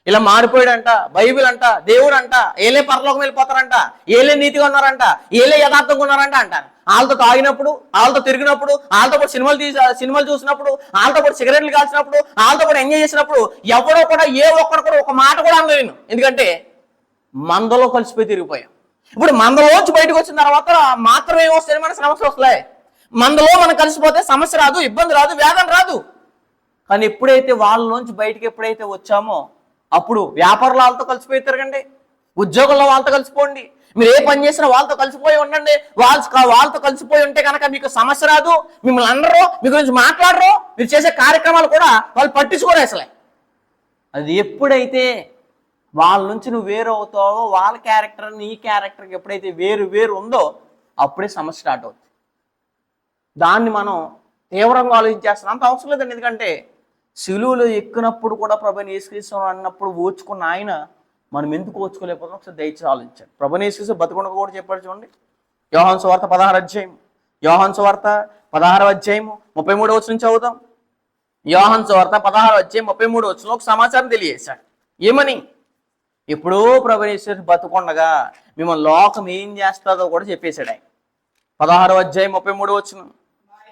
ఇలా మారిపోయాడంట, బైబిల్ అంట, దేవుడు అంట, ఏలే పరలోకం వెళ్ళిపోతారంట, ఏలే నీతిగా ఉన్నారంట, ఏలే యథార్థంగా ఉన్నారంట అంటారు. వాళ్ళతో తాగినప్పుడు, వాళ్ళతో తిరిగినప్పుడు, వాళ్ళతో పాటు సినిమాలు చూసినప్పుడు, వాళ్ళతో పాటు సిగరెట్లు కాల్చినప్పుడు, వాళ్ళతో పాటు ఎంజాయ్ చేసినప్పుడు ఎవడో కూడా ఏ ఒక్కడు కూడా ఒక మాట కూడా అనలేను. ఎందుకంటే మందలో కలిసిపోయి తిరిగిపోయాం. ఇప్పుడు మందలోంచి బయటకు వచ్చిన తర్వాత మాత్రం ఏమొస్తాయి, మన సమస్య వస్తాయి. మందలో మనం కలిసిపోతే సమస్య రాదు, ఇబ్బంది రాదు, వేదన రాదు. కానీ ఎప్పుడైతే వాళ్ళలోంచి బయటకు ఎప్పుడైతే వచ్చామో అప్పుడు వ్యాపారులు వాళ్ళతో కలిసిపోయి తిరగండి, ఉద్యోగంలో వాళ్ళతో కలిసిపోండి, మీరు ఏ పని చేసినా వాళ్ళతో కలిసిపోయి ఉండండి. వాళ్ళతో కలిసిపోయి ఉంటే కనుక మీకు సమస్య రాదు, మిమ్మల్ని అనరు, మీ గురించి మాట్లాడరు, మీరు చేసే కార్యక్రమాలు కూడా వాళ్ళు పట్టించుకోరు అసలే. అది ఎప్పుడైతే వాళ్ళ నుంచి నువ్వు వేరు అవుతావో, వాళ్ళ క్యారెక్టర్ నీ క్యారెక్టర్కి ఎప్పుడైతే వేరు ఉందో అప్పుడే సమస్య స్టార్ట్ అవుతుంది. దాన్ని మనం తీవ్రంగా ఆలోచించేస్తున్నాం. అంత అవసరం లేదండి. ఎందుకంటే సిలువలో ఎక్కినప్పుడు కూడా ప్రభుని యేసుక్రీస్తు అన్నప్పుడు ఓచుకున్న ఆయన మనం ఎందుకు ఓచుకోలేకపోతున్నాం ఒకసారి దయచేసి ఆలోచించాడు. ప్రభుని యేసుక్రీస్తు బతుకుండగా కూడా చెప్పాడు చూడండి. యోహాను సువార్త 16వ అధ్యాయం, యోహాను సువార్త 16వ అధ్యాయము 33వ వచనం చదువుదాం. యోహాను సువార్త 16వ అధ్యాయం 33వ వచనంలో ఒక సమాచారం తెలియజేశాడు. ఏమని? ఎప్పుడో ప్రభుని యేసుక్రీస్తు బతుకుండగా మిమ్మల్ని లోకం ఏం చేస్తుందో కూడా చెప్పేశాడు ఆయన. 16వ అధ్యాయం 33వ వచనం,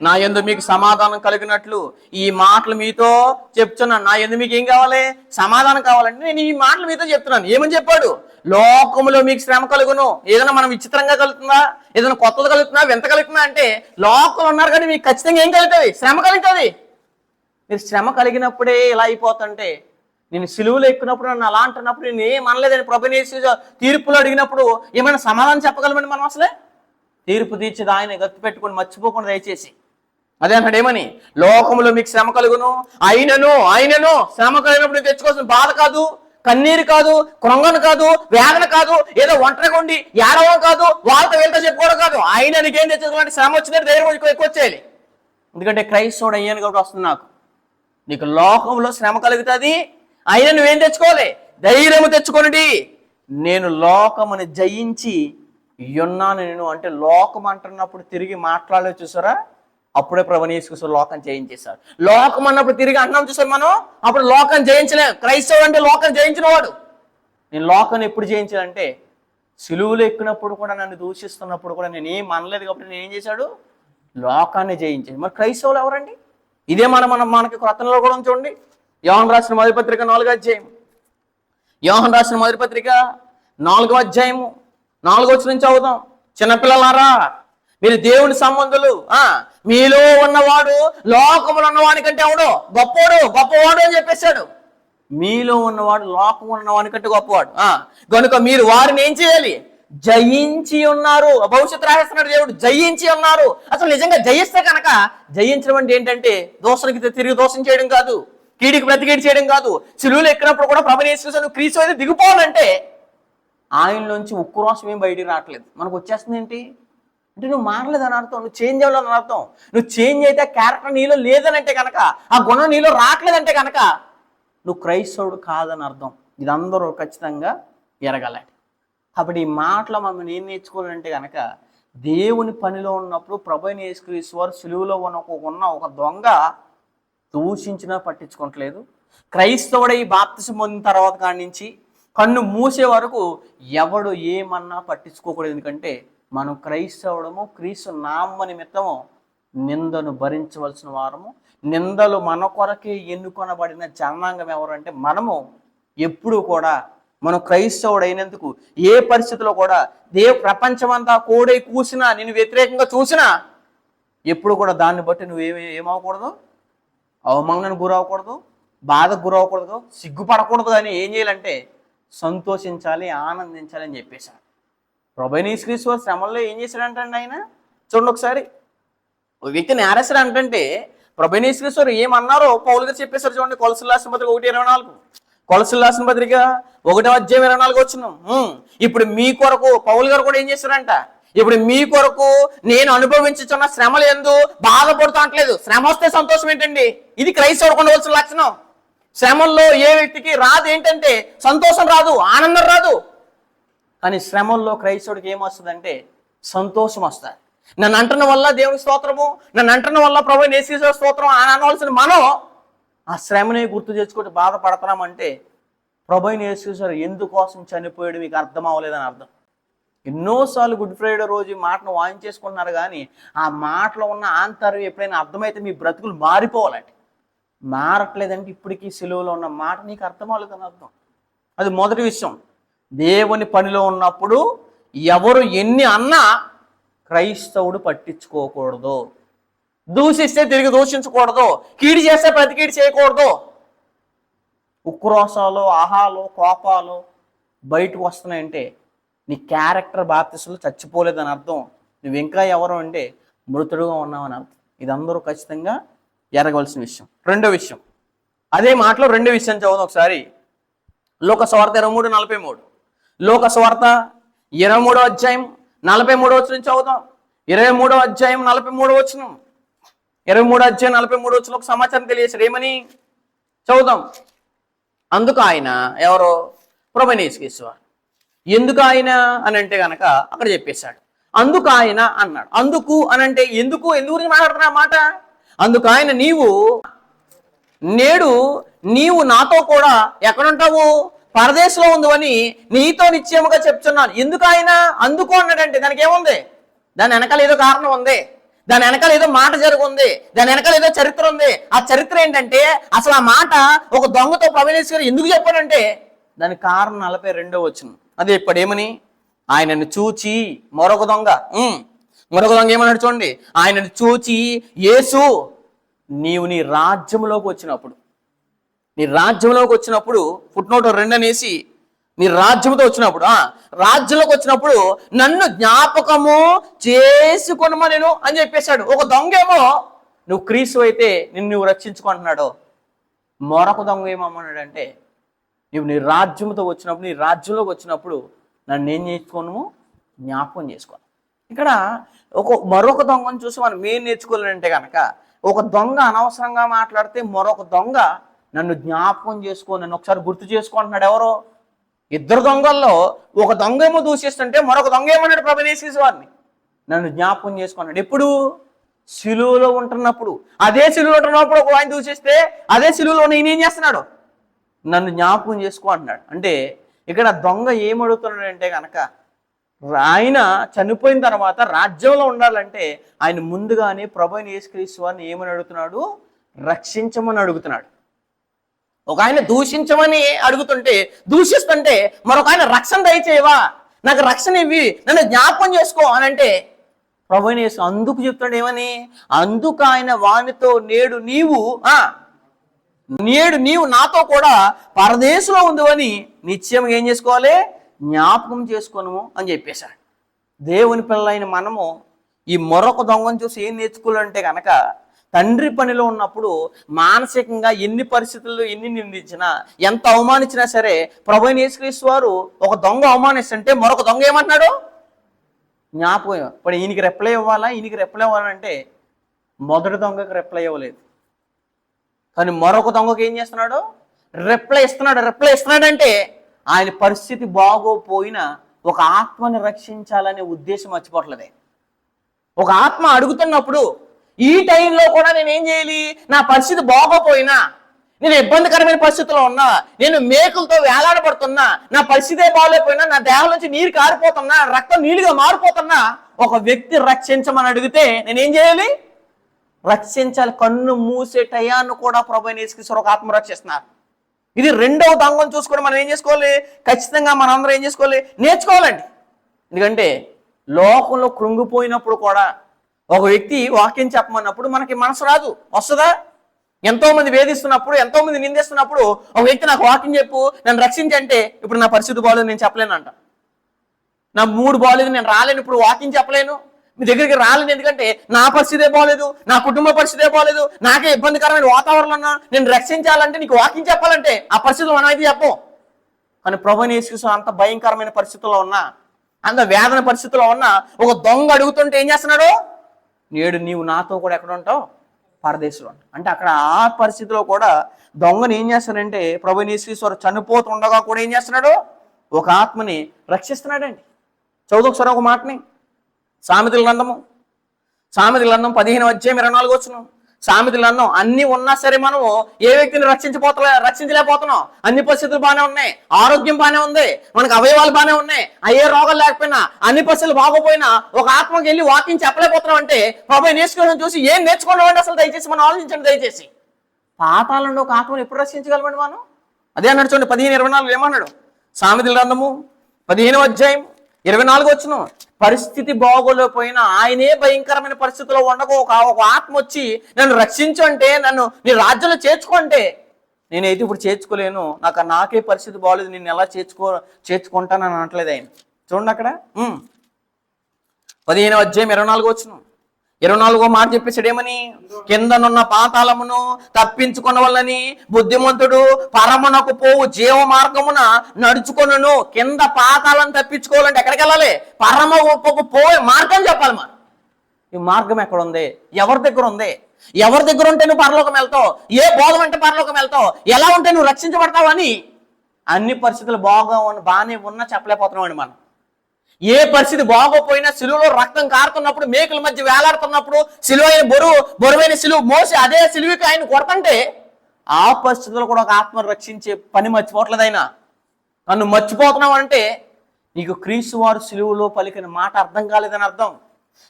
నా యందు మీకు సమాధానం కలిగినట్లు ఈ మాటలు మీతో చెప్తున్నాను. నా యందు మీకు ఏం కావాలి? సమాధానం కావాలంటే నేను ఈ మాటలు మీతో చెప్తున్నాను. ఏమని చెప్పాడు? లోకములో మీకు శ్రమ కలుగును. ఏదైనా మనం విచిత్రంగా కలుగుతుందా, ఏదైనా కొత్తది కలుగుతుందా, వింత కలుగుతుందా అంటే లోకంలో ఉన్నారు కానీ మీకు ఖచ్చితంగా ఏం కలుగుతుంది? శ్రమ కలుగుతుంది. మీరు శ్రమ కలిగినప్పుడే ఇలా అయిపోతుంటే, నేను సిలువలో ఎక్కినప్పుడు నన్ను అలా అంటున్నప్పుడు నేను ఏం అనలేదని ప్రభుని యేసు తీర్పులు అడిగినప్పుడు ఏమైనా సమాధానం చెప్పగలమండి మనం? అసలే తీర్పు తీర్చేది ఆయన, గత్తి పెట్టుకొని మర్చిపోకుండా దయచేసి. అదే అన్నాడు ఏమని? లోకములో మీకు శ్రమ కలుగును, అయినను శ్రమ కలిగినప్పుడు తెచ్చుకోవాల్సిన బాధ కాదు, కన్నీరు కాదు, కృంగను కాదు, వేదన కాదు, ఏదో ఒంటరిగా ఉండి ఏడవం కాదు, వాళ్ళతో వీళ్ళతో చెప్పుకోవడం కాదు. ఆయన నీకేం తెచ్చుకోవాలంటే శ్రమ వచ్చినట్టు ధైర్యం ఎక్కువ వచ్చేయాలి. ఎందుకంటే క్రైస్తవుడు అయ్యాను కాబట్టి వస్తుంది నాకు. నీకు లోకంలో శ్రమ కలుగుతుంది, అయినా నువ్వేం తెచ్చుకోవాలి? ధైర్యము తెచ్చుకోనండి. నేను లోకముని జయించి ఉన్నాను నేను అంటే లోకం అంటున్నప్పుడు తిరిగి మాట్లాడలేదు చూసారా? అప్పుడే ప్రభుని యేసు లోకం జయించేశాడు. లోకం అన్నప్పుడు తిరిగి అన్నాం చూసారు మనం, అప్పుడు లోకం జయించలేం. క్రైస్తవుడు అంటే లోకం జయించిన వాడు. నేను లోకాన్ని ఎప్పుడు జయించానంటే సిలువలో ఎక్కినప్పుడు కూడా, నన్ను దూషిస్తున్నప్పుడు కూడా నేను ఏం అనలేదు కాబట్టి నేను ఏం చేశాడు? లోకాన్ని జయించాడు. మరి క్రైస్తవులు ఎవరండి? ఇదే మనకి క్రొత్తలో కూడా చూడండి. యోహాను రాసిన మొదటి పత్రిక 4వ అధ్యాయం, యోహాను రాసిన మొదటి పత్రిక 4వ అధ్యాయము 4వ వచనం చదువుదాం. చిన్నపిల్లలారా మీరు దేవుని సంబంధులు, మీలో ఉన్నవాడు లోకములో ఉన్నవాడి కంటే ఎవడు గొప్పవాడు అని చెప్పేశాడు. మీలో ఉన్నవాడు లోకములో ఉన్నవాడి కంటే గొప్పవాడు. కనుక మీరు వారిని ఏం చేయాలి? జయించి ఉన్నారు. భవిష్యత్తు రాసేస్తున్నాడు దేవుడు, జయించి ఉన్నారు. అసలు నిజంగా జయిస్తే కనుక, జయించడం అంటే ఏంటంటే దోషానికి తిరిగి దోషం చేయడం కాదు, కీడికి ప్రతికీడి చేయడం కాదు. సిలువలో ఎక్కినప్పుడు కూడా ప్రభుని యేసు నువ్వు క్రీస్తు అయితే దిగిపోవాలంటే ఆయనలోంచి ఉక్కు రోషం ఏం బయటికి రావట్లేదు. మనకు వచ్చేస్తుంది ఏంటి అంటే నువ్వు మారలేదని అర్థం, నువ్వు చేంజ్ అవ్వాలని అర్థం. నువ్వు చేంజ్ అయితే క్యారెక్టర్ నీలో లేదనంటే కనుక, ఆ గుణం నీలో రావట్లేదంటే కనుక నువ్వు క్రైస్తవుడు కాదని అర్థం. ఇది అందరూ ఖచ్చితంగా ఎరగాలి. కాబట్టి ఈ మాటలో మనం ఏం నేర్చుకోవాలంటే కనుక, దేవుని పనిలో ఉన్నప్పుడు ప్రభువైన యేసుక్రీస్తు వారు సిలువలో ఉన్న ఒక దొంగ దూషించినా పట్టించుకోవట్లేదు. క్రైస్తవుడై బాప్తిసం పొందిన తర్వాత కాడి నుంచి కన్ను మూసే వరకు ఎవడు ఏమన్నా పట్టించుకోకూడదు. ఎందుకంటే మనం క్రైస్తవుడము, క్రీస్తు నామ నిమిత్తము నిందను భరించవలసిన వారము. నిందలు మన కొరకే ఎన్నుకొనబడిన జనాంగం ఎవరు అంటే మనము. ఎప్పుడు కూడా మనం క్రైస్తవుడు అయినందుకు ఏ పరిస్థితిలో కూడా ప్రపంచమంతా కోడై కూసినా, నేను వ్యతిరేకంగా చూసినా ఎప్పుడు కూడా దాన్ని బట్టి నువ్వు ఏమవకూడదు? అవమానానికి గురవకూడదు, బాధకు గురవకూడదు, సిగ్గుపడకూడదు. అని ఏం చేయాలంటే సంతోషించాలి, ఆనందించాలి అని చెప్పేశాడు. ప్రభువైన యేసుక్రీస్తు శ్రమల్లో ఏం చేశాడంటే ఆయన చూడండి ఒకసారి. ఒక వ్యక్తి నేరేశాడు అంటే ప్రభువైన యేసుక్రీస్తు ఏమన్నారో పౌలు గారు చెప్పేశారు చూడండి. కొలసీయులకు రాసిన పత్రిక 1:24, కొలసీయులకు రాసిన పత్రిక 1వ అధ్యాయం 24 వచనం. ఇప్పుడు మీ కొరకు పౌలు గారు కూడా ఏం చేశారంట? ఇప్పుడు మీ కొరకు నేను అనుభవించుతున్న శ్రమలు ఎందు బాధపడుతూ అంటలేదు. శ్రమ వస్తే సంతోషం ఏంటండి? ఇది క్రైస్తవుడికి ఉండవలసిన లక్షణం. శ్రమల్లో ఏ వ్యక్తికి రాదు ఏంటంటే సంతోషం రాదు, ఆనందం రాదు. కానీ శ్రమల్లో క్రైస్తవుడికి ఏమొస్తుందంటే సంతోషం వస్తుంది. నన్ను అంటున్న వల్ల దేవుని స్తోత్రము, నన్ను అంటున్న వల్ల ప్రభువైన యేసుక్రీస్తు స్తోత్రం అని అనవలసిన మనం ఆ శ్రమని గుర్తు తెచ్చుకుంటూ బాధపడతామంటే ప్రభువైన యేసుక్రీస్తు ఎందుకోసం చనిపోయాడు మీకు అర్థం అవ్వలేదని అర్థం. ఎన్నోసార్లు గుడ్ ఫ్రైడే రోజు ఈ మాటను వాయించేసుకుంటున్నారు, కానీ ఆ మాటలో ఉన్న ఆంతర్యం ఎప్పుడైనా అర్థమైతే మీ బ్రతుకులు మారిపోవాలండి. మారట్లేదంటే ఇప్పటికీ సిలువలో ఉన్న మాట నీకు అర్థం అవ్వలేదని అర్థం. అది మొదటి విషయం. దేవుని పనిలో ఉన్నప్పుడు ఎవరు ఎన్ని అన్నా క్రైస్తవుడు పట్టించుకోకూడదు. దూషిస్తే తిరిగి దూషించకూడదు, కీడు చేస్తే ప్రతి కీడు చేయకూడదు. ఉక్రోషాలు, ఆహాలు, కోపాలు బయటకు వస్తున్నాయంటే నీ క్యారెక్టర్ బాప్తిస్మలో చచ్చిపోలేదని అర్థం. నువ్వు ఇంకా ఎవరు అంటే మృతుడుగా ఉన్నావని అర్థం. ఇది అందరూ ఖచ్చితంగా ఎరగవలసిన విషయం. రెండో విషయం, అదే మాటలో రెండో విషయం చదువుదాం ఒకసారి. లోకసువార్త 23:43. లోకసువార్త 23వ అధ్యాయం 43వ వచనం చదువుదాం. 23వ అధ్యాయం 43వ వచనం. 23వ అధ్యాయం 43వ వచనం ఒక సమాచారం తెలియజేశాడు. ఏమని చదువుదాం. అందుకు ఆయన, ఎవరో ప్రభువైన యేసుక్రీస్తు. ఎందుకు ఆయన అని అంటే కనుక అక్కడ చెప్పేశాడు. అందుకు ఆయన అన్నాడు. అందుకు అని అంటే ఎందుకు గురించి మాట్లాడుతున్నా మాట. అందుకు ఆయన, నేడు నీవు నాతో కూడా ఎక్కడుంటావు? పరదేశంలో ఉందని నీతో నిశ్చయముగా చెప్తున్నాను. ఎందుకు ఆయన అందుకు అన్నాడంటే దానికి ఏముంది? దాని వెనకాల ఏదో కారణం ఉంది, దాని వెనకాల ఏదో మాట జరుగుంది, దాని వెనకాల ఏదో చరిత్ర ఉంది. ఆ చరిత్ర ఏంటంటే అసలు ఆ మాట ఒక దొంగతో ప్రవేశించారు ఎందుకు చెప్పాడంటే దానికి కారణం 42వ వచనం. అదే ఇప్పుడు ఏమని, ఆయనను చూచి మరొక దొంగ ఏమన్నాడు చూడండి. ఆయనను చూచి, యేసు నీవు నీ రాజ్యంలోకి వచ్చినప్పుడు ఫుట్నోట్ 2 అనేసి నీ రాజ్యంతో వచ్చినప్పుడు, రాజ్యంలోకి వచ్చినప్పుడు నన్ను జ్ఞాపకము చేసుకొనమా నేను అని చెప్పేశాడు. ఒక దొంగ ఏమో నువ్వు క్రీస్తు అయితే నువ్వు రక్షించుకుంటున్నాడు. మరొక దొంగ ఏమన్నాడంటే నువ్వు నీ రాజ్యంతో వచ్చినప్పుడు, నీ రాజ్యంలోకి వచ్చినప్పుడు నన్ను ఏం చేసుకోను? జ్ఞాపకం చేసుకోను. ఇక్కడ మరొక దొంగను చూసి మనం ఏం నేర్చుకోవాలంటే కనుక, ఒక దొంగ అనవసరంగా మాట్లాడితే మరొక దొంగ నన్ను జ్ఞాపకం చేసుకో, నన్ను ఒకసారి గుర్తు చేసుకుంటున్నాడు. ఎవరో ఇద్దరు దొంగల్లో ఒక దొంగ ఏమో దూషిస్తుంటే మరొక దొంగ ఏమన్నాడు? ప్రభువైన యేసుక్రీస్తు వారిని నన్ను జ్ఞాపకం చేసుకున్నాడు. ఎప్పుడు? సిలువలో ఉంటున్నప్పుడు. అదే సిలువలో ఉంటున్నప్పుడు ఒక ఆయన దూషిస్తే అదే సిలువలో నేనేం చేస్తున్నాడు? నన్ను జ్ఞాపకం చేసుకో అంటున్నాడు. అంటే ఇక్కడ దొంగ ఏమడుగుతున్నాడంటే కనుక, ఆయన చనిపోయిన తర్వాత రాజ్యంలో ఉండాలంటే ఆయన ముందుగానే ప్రభువైన యేసుక్రీస్తు వారిని ఏమని అడుగుతున్నాడు? రక్షించమని అడుగుతున్నాడు. ఒక ఆయన దూషించమని దూషిస్తుంటే మరొక ఆయన రక్షణ దయచేయవా, నాకు రక్షణ ఇవ్వి, నన్ను జ్ఞాపకం చేసుకో అని అంటే ప్రభువైన యేసు అందుకు చెప్తాడు. ఏమని? అందుకు ఆయన వానితో, నేడు నీవు నాతో కూడా పరదేశంలో ఉందని నిశ్చయంగా ఏం చేసుకోవాలి? జ్ఞాపకం చేసుకోను అని చెప్పేశాడు. దేవుని పిల్లలైన మనము ఈ మరొక దొంగను చూసి ఏం నేర్చుకోవాలంటే కనుక, తండ్రి పనిలో ఉన్నప్పుడు మానసికంగా ఎన్ని పరిస్థితుల్లో ఎన్ని నిందించినా, ఎంత అవమానించినా సరే ప్రభువైన యేసుక్రీస్తు వారు ఒక దొంగ అవమానిస్తుంటే మరొక దొంగ ఏమంటున్నాడు? జ్ఞాపకం. ఇప్పుడు ఈయనకి రిప్లై ఇవ్వాలంటే మొదటి దొంగకి రిప్లై ఇవ్వలేదు, కానీ మరొక దొంగకి ఏం చేస్తున్నాడు? రిప్లై ఇస్తున్నాడంటే ఆయన పరిస్థితి బాగోపోయినా ఒక ఆత్మని రక్షించాలనే ఉద్దేశం మర్చిపోవట్లేదే. ఒక ఆత్మ అడుగుతున్నప్పుడు ఈ టైంలో కూడా నేను ఏం చేయాలి? నా పరిస్థితి బాగోపోయినా, నేను ఇబ్బందికరమైన పరిస్థితిలో ఉన్నా, నేను మేకులతో వేలాడబడుతున్నా, నా పరిస్థితే బాగోలేకపోయినా, నా దేహం నుంచి నీరు కారిపోతున్నా, రక్తం నీళ్ళుగా మారిపోతున్నా, ఒక వ్యక్తి రక్షించమని అడిగితే నేనేం చేయాలి? రక్షించాలి. కన్ను మూసే టయాన్ని కూడా ప్రభువైన యేసుక్రీస్తు ఒక ఆత్మ రక్షిస్తున్నారు. ఇది రెండవ దొంగను చూసుకోవడం మనం ఏం చేసుకోవాలి? ఖచ్చితంగా మనందరం ఏం చేసుకోవాలి? నేర్చుకోవాలండి. ఎందుకంటే లోకంలో కృంగిపోయినప్పుడు కూడా ఒక వ్యక్తి వాక్యం చెప్పమన్నప్పుడు మనకి మనసు రాదు, వస్తుందా? ఎంతో మంది వేధిస్తున్నప్పుడు, ఎంతో మంది నిందిస్తున్నప్పుడు ఒక వ్యక్తి నాకు వాక్యం చెప్పు, నన్ను రక్షించంటే ఇప్పుడు నా పరిస్థితి బాగోలేదు, నేను చెప్పలేనంట. నా మూడు బాగోలేదు, నేను రాలేను, ఇప్పుడు వాక్యం చెప్పలేను, మీ దగ్గరికి రాలేదు. ఎందుకంటే నా పరిస్థితే బాగోలేదు, నా కుటుంబ పరిస్థితే బాగోలేదు, నాకే ఇబ్బందికరమైన వాతావరణం ఉన్నా, నేను రక్షించాలంటే, నీకు వాక్యం చెప్పాలంటే ఆ పరిస్థితులు మనం అయితే చెప్పం. కానీ ప్రభువైన యేసుక్రీస్తు అంత భయంకరమైన పరిస్థితుల్లో ఉన్నా, అంత వేదన పరిస్థితుల్లో ఉన్నా ఒక దొంగ అడుగుతుంటే ఏం చేస్తున్నాడు? నేడు నీవు నాతో కూడా ఎక్కడ ఉంటావు? పరదేశంలో. అంటే అక్కడ ఆ పరిస్థితిలో కూడా దొంగని ఏం చేస్తాడంటే ప్రభువైన యేసుక్రీస్తు చనిపోతుండగా కూడా ఏం చేస్తున్నాడు? ఒక ఆత్మని రక్షిస్తున్నాడండి. చదువుకొకసారి ఒక మాటని. సామెతల గ్రంథం 15వ అధ్యాయం 24వ వచనం. సామెతలు అన్నాం. అన్ని ఉన్నా సరే మనము ఏ వ్యక్తిని రక్షించలేకపోతున్నాం. అన్ని పరిస్థితులు బాగానే ఉన్నాయి, ఆరోగ్యం బాగానే ఉంది, మనకు అవయవాలు బాగానే ఉన్నాయి, అయ్యే రోగాలు లేకపోయినా, అన్ని పరిస్థితులు బాగోపోయినా ఒక ఆత్మకి వెళ్ళి వాకింగ్ చెప్పలేకపోతున్నాం అంటే ప్రభువు నేర్చుకోవడం చూసి ఏం నేర్చుకోవడం అసలు దయచేసి మనం ఆలోచించండి. దయచేసి పాతాళంలో ఒక ఆత్మను ఎప్పుడు రక్షించగలమండి మనం? అదే అన్నాడు చూడండి 15:24 ఏమన్నాడు? సామెతల గ్రంథము 15:24 పరిస్థితి బాగోలేకపోయినా ఆయనే భయంకరమైన పరిస్థితిలో ఉండగా ఒక ఆత్మ వచ్చి నన్ను రక్షించు అంటే, నన్ను నీ రాజ్యంలో చేర్చుకుంటే, నేనైతే ఇప్పుడు చేర్చుకోలేను, నాకే పరిస్థితి బాగోలేదు, నేను ఎలా చేర్చుకుంటానని అనట్లేదు ఆయన. చూడండి అక్కడ 15:24 మాట చెప్పేసాడు ఏమని? కిందనున్న పాతాళమును తప్పించుకున్న వల్లని బుద్ధిమంతుడు పరమునకు పోవు జీవ మార్గమున నడుచుకొనును. కింద పాతాలను తప్పించుకోవాలంటే ఎక్కడికి వెళ్ళాలి? పరమకు పోయే మార్గం చెప్పాలి. మనం ఈ మార్గం ఎక్కడ ఉంది? ఎవరి దగ్గర ఉంది? ఎవరి దగ్గర ఉంటే నువ్వు పరలోకం వెళ్తావు? ఏ బోధం అంటే పరలోకం వెళ్తావు? ఎలా ఉంటే నువ్వు రక్షించబడతావు అని అన్ని పరిస్థితులు బాగానే ఉన్నా చెప్పలేకపోతున్నావు అండి మనం. ఏ పరిస్థితి బాగోపోయినా, సిలువలో రక్తం కారుతున్నప్పుడు, మేకుల మధ్య వేలాడుతున్నప్పుడు, సిలువైన బరువైన సిలువ మోసి అదే సిలువకి ఆయన కొడతంటే ఆ పరిస్థితుల్లో కూడా ఒక ఆత్మను రక్షించే పని మర్చిపోవట్లేదు ఆయన. నన్ను మర్చిపోతున్నావు అంటే నీకు క్రీస్తు వారు సిలువలో పలికిన మాట అర్థం కాలేదని అర్థం.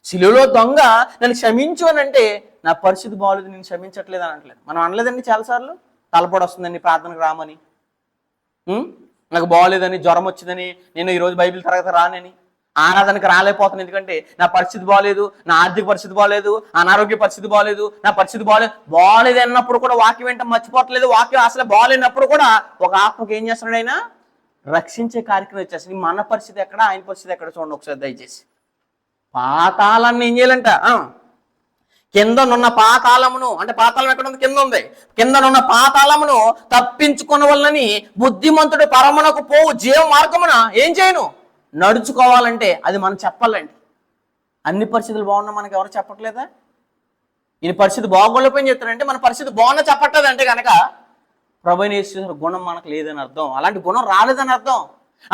సిలువలో దొంగ నన్ను క్షమించు అని అంటే నా పరిస్థితి బాగోలేదు, నేను క్షమించట్లేదు అని అనట్లేదు. మనం అనలేదండి చాలాసార్లు, తలపొడి వస్తుందండి ప్రార్థనకు రామని, నాకు బాగోలేదని, జ్వరం వచ్చిందని, నేను ఈరోజు బైబిల్ తరగతి రానని, ఆరాధనకు రాలేకపోతున్నాను ఎందుకంటే నా పరిస్థితి బాగోలేదు, నా ఆర్థిక పరిస్థితి బాగోలేదు, అనారోగ్య పరిస్థితి బాగోలేదు, నా పరిస్థితి బాగోలేదు అన్నప్పుడు కూడా వాక్యం వెంట మర్చిపోవట్లేదు. వాక్యం అసలు బాగోలేనప్పుడు కూడా ఒక ఆత్మకి ఏం చేస్తున్నాడు ఆయన? రక్షించే కార్యక్రమం వచ్చేసి మన పరిస్థితి ఎక్కడ, ఆయన పరిస్థితి ఎక్కడ చూడండి ఒకసారి దయచేసి. పాతాళాన్ని ఏం చేయాలంట? కిందనున్న పాతాళమును, అంటే పాతాళం ఎక్కడ ఉంది? కింద ఉంది. కిందనున్న పాతాళమును తప్పించుకున్న వల్లని బుద్ధిమంతుడు పరమునకు పోవు జీవ మార్గమున ఏం చేయను? నడుచుకోవాలంటే అది మనం చెప్పాలండి. అన్ని పరిస్థితులు బాగున్నా మనకి ఎవరు చెప్పట్లేదా? ఈయన పరిస్థితి బాగోలేకపోయిన చెప్తారంటే మన పరిస్థితి బాగున్నా చెప్పట్లేదు అంటే కనుక ప్రభువైన యేసు గుణం మనకు లేదని అర్థం, అలాంటి గుణం రాలేదని అర్థం.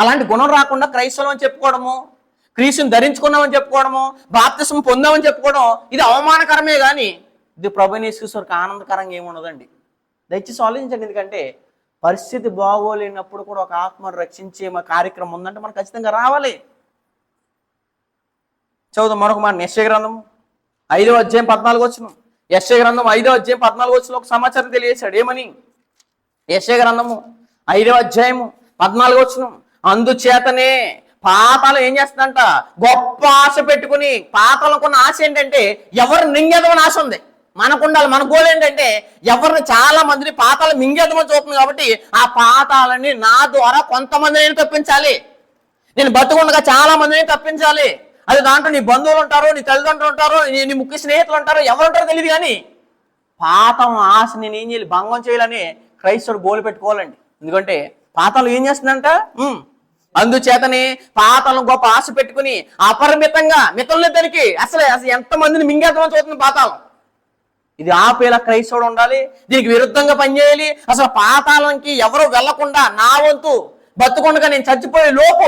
అలాంటి గుణం రాకుండా క్రైస్తవం అని చెప్పుకోవడము, క్రీస్తుని ధరించుకున్నామని చెప్పుకోవడము, బాప్తిసం పొందామని చెప్పుకోవడం ఇది అవమానకరమే కానీ ఇది ప్రభువైన యేసుకి ఆనందకరంగా ఏమి ఉండదండి. దయచేసి ఆలోచించండి. ఎందుకంటే పరిస్థితి బాగోలేనప్పుడు కూడా ఒక ఆత్మను రక్షించే కార్యక్రమం ఉందంటే మనం ఖచ్చితంగా రావాలి. చదువుదాం మరొక మాట. యెషయా గ్రంథం 5:14 యెషయా గ్రంథం 5:14 ఒక సమాచారం తెలియజేశాడు. ఏమని? యెషయా గ్రంథము 5:14 అందుచేతనే పాతాళం ఏం చేస్తుందంట? గొప్ప ఆశ పెట్టుకుని, పాతాళంకున్న ఆశ ఏంటంటే ఎవరు మింగేదమని ఆశ ఉంది. మనకు ఉండాలి. మన గోల్ ఏంటంటే ఎవరిని, చాలా మందిని పాతాళం మింగేదమని చూస్తుంది కాబట్టి ఆ పాతాలని నా ద్వారా కొంతమంది నేను తప్పించాలి, నేను బతుకుండగా చాలా మందిని తప్పించాలి. అది దాంట్లో నీ బంధువులు ఉంటారు, నీ తల్లిదండ్రులు ఉంటారు, నీ ముఖ్య స్నేహితులు ఉంటారు, ఎవరు ఉంటారో తెలియదు కానీ పాతాళం ఆశ నేను ఏం చేయాలి? భంగం చేయాలని క్రైస్తవుడు గోలు పెట్టుకోవాలండి. ఎందుకంటే పాతాళం ఏం చేస్తుందంట? అందుచేతనే పాతాళం గొప్ప ఆశ పెట్టుకుని అపరిమితంగా, మితంలోద్దరికి అసలు ఎంతమందిని మింగేద్దామని చూస్తుంది పాతాళం. ఇది ఆపేలా క్రైస్తవుడు ఉండాలి, దీనికి విరుద్ధంగా పనిచేయాలి. అసలు పాతాళంకి ఎవరు వెళ్లకుండా నా వంతు బతుకుండగా నేను చచ్చిపోయే లోపు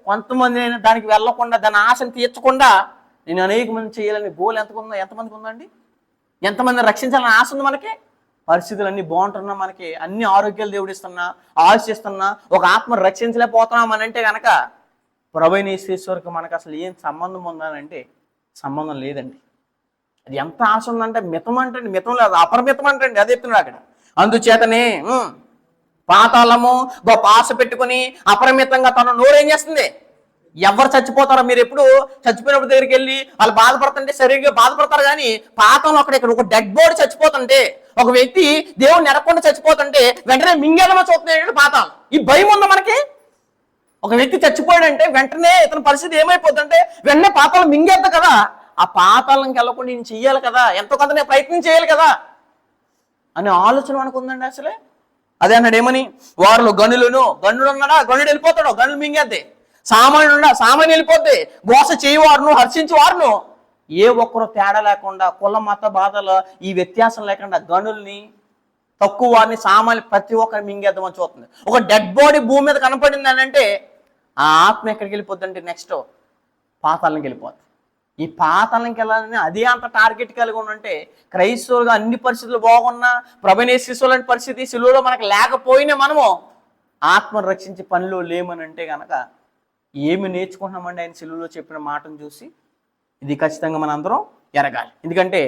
కొంతమంది దానికి వెళ్లకుండా, దాని ఆశను తీర్చకుండా నేను అనేక మంది చేయాలని గోల్ ఎంతమందికి ఉందండి? ఎంతమందిని రక్షించాలని ఆశ ఉంది మనకి? పరిస్థితులు అన్ని బాగుంటున్నా, మనకి అన్ని ఆరోగ్యాలు దేవుడిస్తున్నా, ఆశిస్తున్నా, ఒక ఆత్మను రక్షించలేకపోతున్నాం అని అంటే కనుక ప్రభువైన యేసుకి మనకు అసలు ఏం సంబంధం ఉందనంటే సంబంధం లేదండి. అది ఎంత ఆశ ఉందంటే మితం అంటే మితం లేదు, అపరిమితం అంటే అదే చెప్తున్నాడు అక్కడ. అందుచేతనే పాతాళము గొప్ప ఆశ పెట్టుకుని అపరిమితంగా తన నోరేం చేస్తుంది? ఎవరు చచ్చిపోతారో, మీరు ఎప్పుడు చచ్చిపోయినప్పుడు దగ్గరికి వెళ్ళి వాళ్ళు బాధపడుతుంటే శరీరంగా బాధపడతారు కానీ పాతంలో ఇక్కడ ఒక డెడ్ బాడీ చచ్చిపోతుంటే, ఒక వ్యక్తి దేవుని నెరకుండా చచ్చిపోతుంటే వెంటనే మింగేదమో చూస్తున్నాడు పాతాళం. ఈ భయం ఉందా మనకి? ఒక వ్యక్తి చచ్చిపోయాడంటే వెంటనే ఇతని పరిస్థితి ఏమైపోతుందంటే వెంటనే పాతాళం మింగేద్దు కదా. ఆ పాతాళంకి వెళ్ళకుండా నేను చెయ్యాలి కదా, ఎంతో కొంత నేను ప్రయత్నం చేయాలి కదా అనే ఆలోచన మనకు ఉందండి. అసలే అదే అన్నాడు. ఏమని? వారిలో గనుడు ఉన్నాడా? గనుడు వెళ్ళిపోతాడు, గనులు మింగేద్ది. సామాన్యుడు వెళ్ళిపోద్ది. మోస చేయవారును హర్షించేవారును ఏ ఒక్కరు తేడా లేకుండా, కుల మత బాధలు ఈ వ్యత్యాసం లేకుండా గనుల్ని, తక్కువ వారిని, సామాన్య ప్రతి ఒక్కరిని మింగేద్దామని చూస్తుంది. ఒక డెడ్ బాడీ భూమి మీద కనపడింది అని అంటే ఆ ఆత్మ ఎక్కడికి వెళ్ళిపోద్ది అంటే నెక్స్ట్ పాతాళంకి వెళ్ళిపోద్ది. ఈ పాతాళంకి వెళ్ళాలని అదే అంత టార్గెట్ కలిగి ఉంటే క్రైస్తవులుగా అన్ని పరిస్థితులు బాగున్నా ప్రభునేశ్వరు లాంటి పరిస్థితి సిలువలో మనకు లేకపోయినా మనము ఆత్మను రక్షించే పనిలో లేమని అంటే కనుక ఏమి నేర్చుకుంటున్నామండి ఆయన సిలువలో చెప్పిన మాటను చూసి? ఇది ఖచ్చితంగా మన అందరం ఎరగాలి. ఎందుకంటే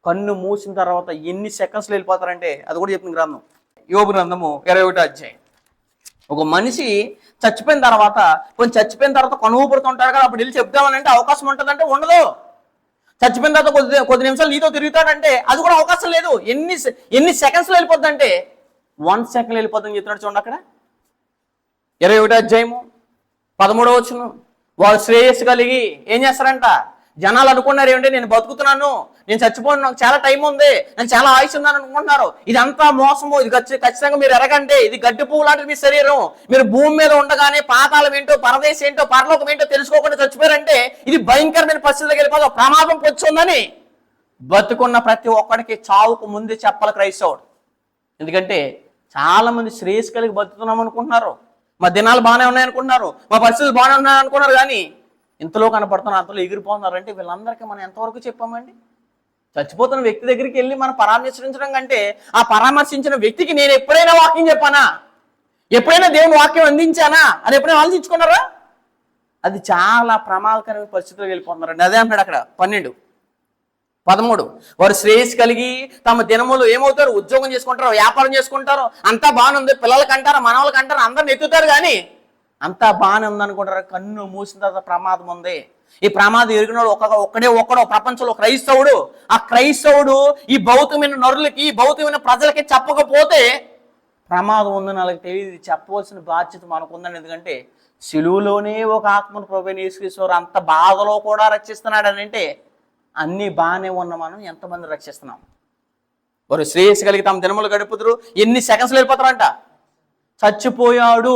కన్ను మూసిన తర్వాత ఎన్ని సెకండ్స్లో వెళ్ళిపోతారంటే అది కూడా చెప్పింది గ్రంథం. యోబు గ్రంథము 21వ అధ్యాయం. ఒక మనిషి చచ్చిపోయిన తర్వాత కొంచెం చచ్చిపోయిన తర్వాత కొనుగోపుడుతుంటాడు కదా, అప్పుడు వెళ్ళి చెప్దామనంటే అవకాశం ఉంటుందంటే ఉండదు. చచ్చిపోయిన తర్వాత కొద్ది నిమిషాలు నీతో తిరుగుతాడంటే అది కూడా అవకాశం లేదు. ఎన్ని సెకండ్స్లో వెళ్ళిపోద్దంటే 1 సెకండ్ వెళ్ళిపోద్దని చెప్తున్నాడు చూడండి అక్కడ. 21వ అధ్యాయము 13వ వచనం. వాడు శ్రేయస్సు కలిగి ఏం చేస్తారంట? జనాలు అనుకున్నారు ఏమంటే నేను బతుకుతున్నాను, నేను చచ్చిపోను, నాకు చాలా టైం ఉంది, నేను చాలా ఆయుష్ ఉందని అనుకుంటున్నారు. ఇదంతా మోసము. ఇది ఖచ్చితంగా మీరు ఎరగంటే ఇది గడ్డి పువ్వు లాంటిది మీ శరీరం. మీరు భూమి మీద ఉండగానే పాతాళం ఏంటో, పరదేశం ఏంటో, పరలోకం ఏంటో తెలుసుకోకుండా చచ్చిపోయారంటే ఇది భయంకరమైన పరిస్థితులకు వెళ్ళిపోతాం, ప్రమాదం పొచ్చుందని బతుకున్న ప్రతి ఒక్కడికి చావుకు ముందే చెప్పాలి క్రైస్తవుడు. ఎందుకంటే చాలా మంది శ్రేయస్ కలిగి బతుకుతున్నాం అనుకుంటున్నారు, మా దినాలు బాగానే ఉన్నాయనుకుంటున్నారు, మా పరిస్థితులు బాగానే ఉన్నాయనుకున్నారు. కానీ ఇంతలో కనపడుతున్నారు, అంతలో ఎగిరిపోతున్నారంటే వీళ్ళందరికీ మనం ఎంతవరకు చెప్పామండి? చచ్చిపోతున్న వ్యక్తి దగ్గరికి వెళ్ళి మనం పరామర్శించడం కంటే ఆ పరామర్శించిన వ్యక్తికి నేను ఎప్పుడైనా వాక్యం చెప్పానా, ఎప్పుడైనా దేవుని వాక్యం అందించానా అని ఎప్పుడైనా ఆలోచించుకున్నారా? అది చాలా ప్రమాదకరమైన పరిస్థితుల్లో వెళ్ళిపోతున్నారండి. అదే అంటాడు అక్కడ 12:13. వారు శ్రేయస్ కలిగి తమ దినములు ఏమవుతారు? ఉద్యోగం చేసుకుంటారు, వ్యాపారం చేసుకుంటారు, అంతా బాగానుంది, పిల్లలకి అంటారు, మనవాళ్ళకి అంటారు, అందరిని ఎత్తుతారు. కానీ అంతా బాగానే ఉందనుకుంటారు. కన్ను మూసిన తర్వాత ప్రమాదం ఉంది. ఈ ప్రమాదం ఎరిగినాడు ఒక్కడో ప్రపంచంలో క్రైస్తవుడు. ఆ క్రైస్తవుడు ఈ భౌతికమైన నరులకి, ఈ భౌతికమైన ప్రజలకి చెప్పకపోతే ప్రమాదం ఉందని వాళ్ళకి తెలియదు. చెప్పవలసిన బాధ్యత మనకు ఉందని. ఎందుకంటే సిలువలోనే ఒక ఆత్మను ప్రభువైన యేసుక్రీస్తు అంత బాధలో కూడా రక్షిస్తున్నాడు అని అంటే అన్నీ బాగానే ఉన్న మనం ఎంతమంది రక్షిస్తున్నాం? వారు శ్రేయస్సు కలిగి తమ దినములు గడుపుతారు. ఎన్ని సెకండ్స్లో వెళ్ళిపోతారంట? చచ్చిపోయాడు,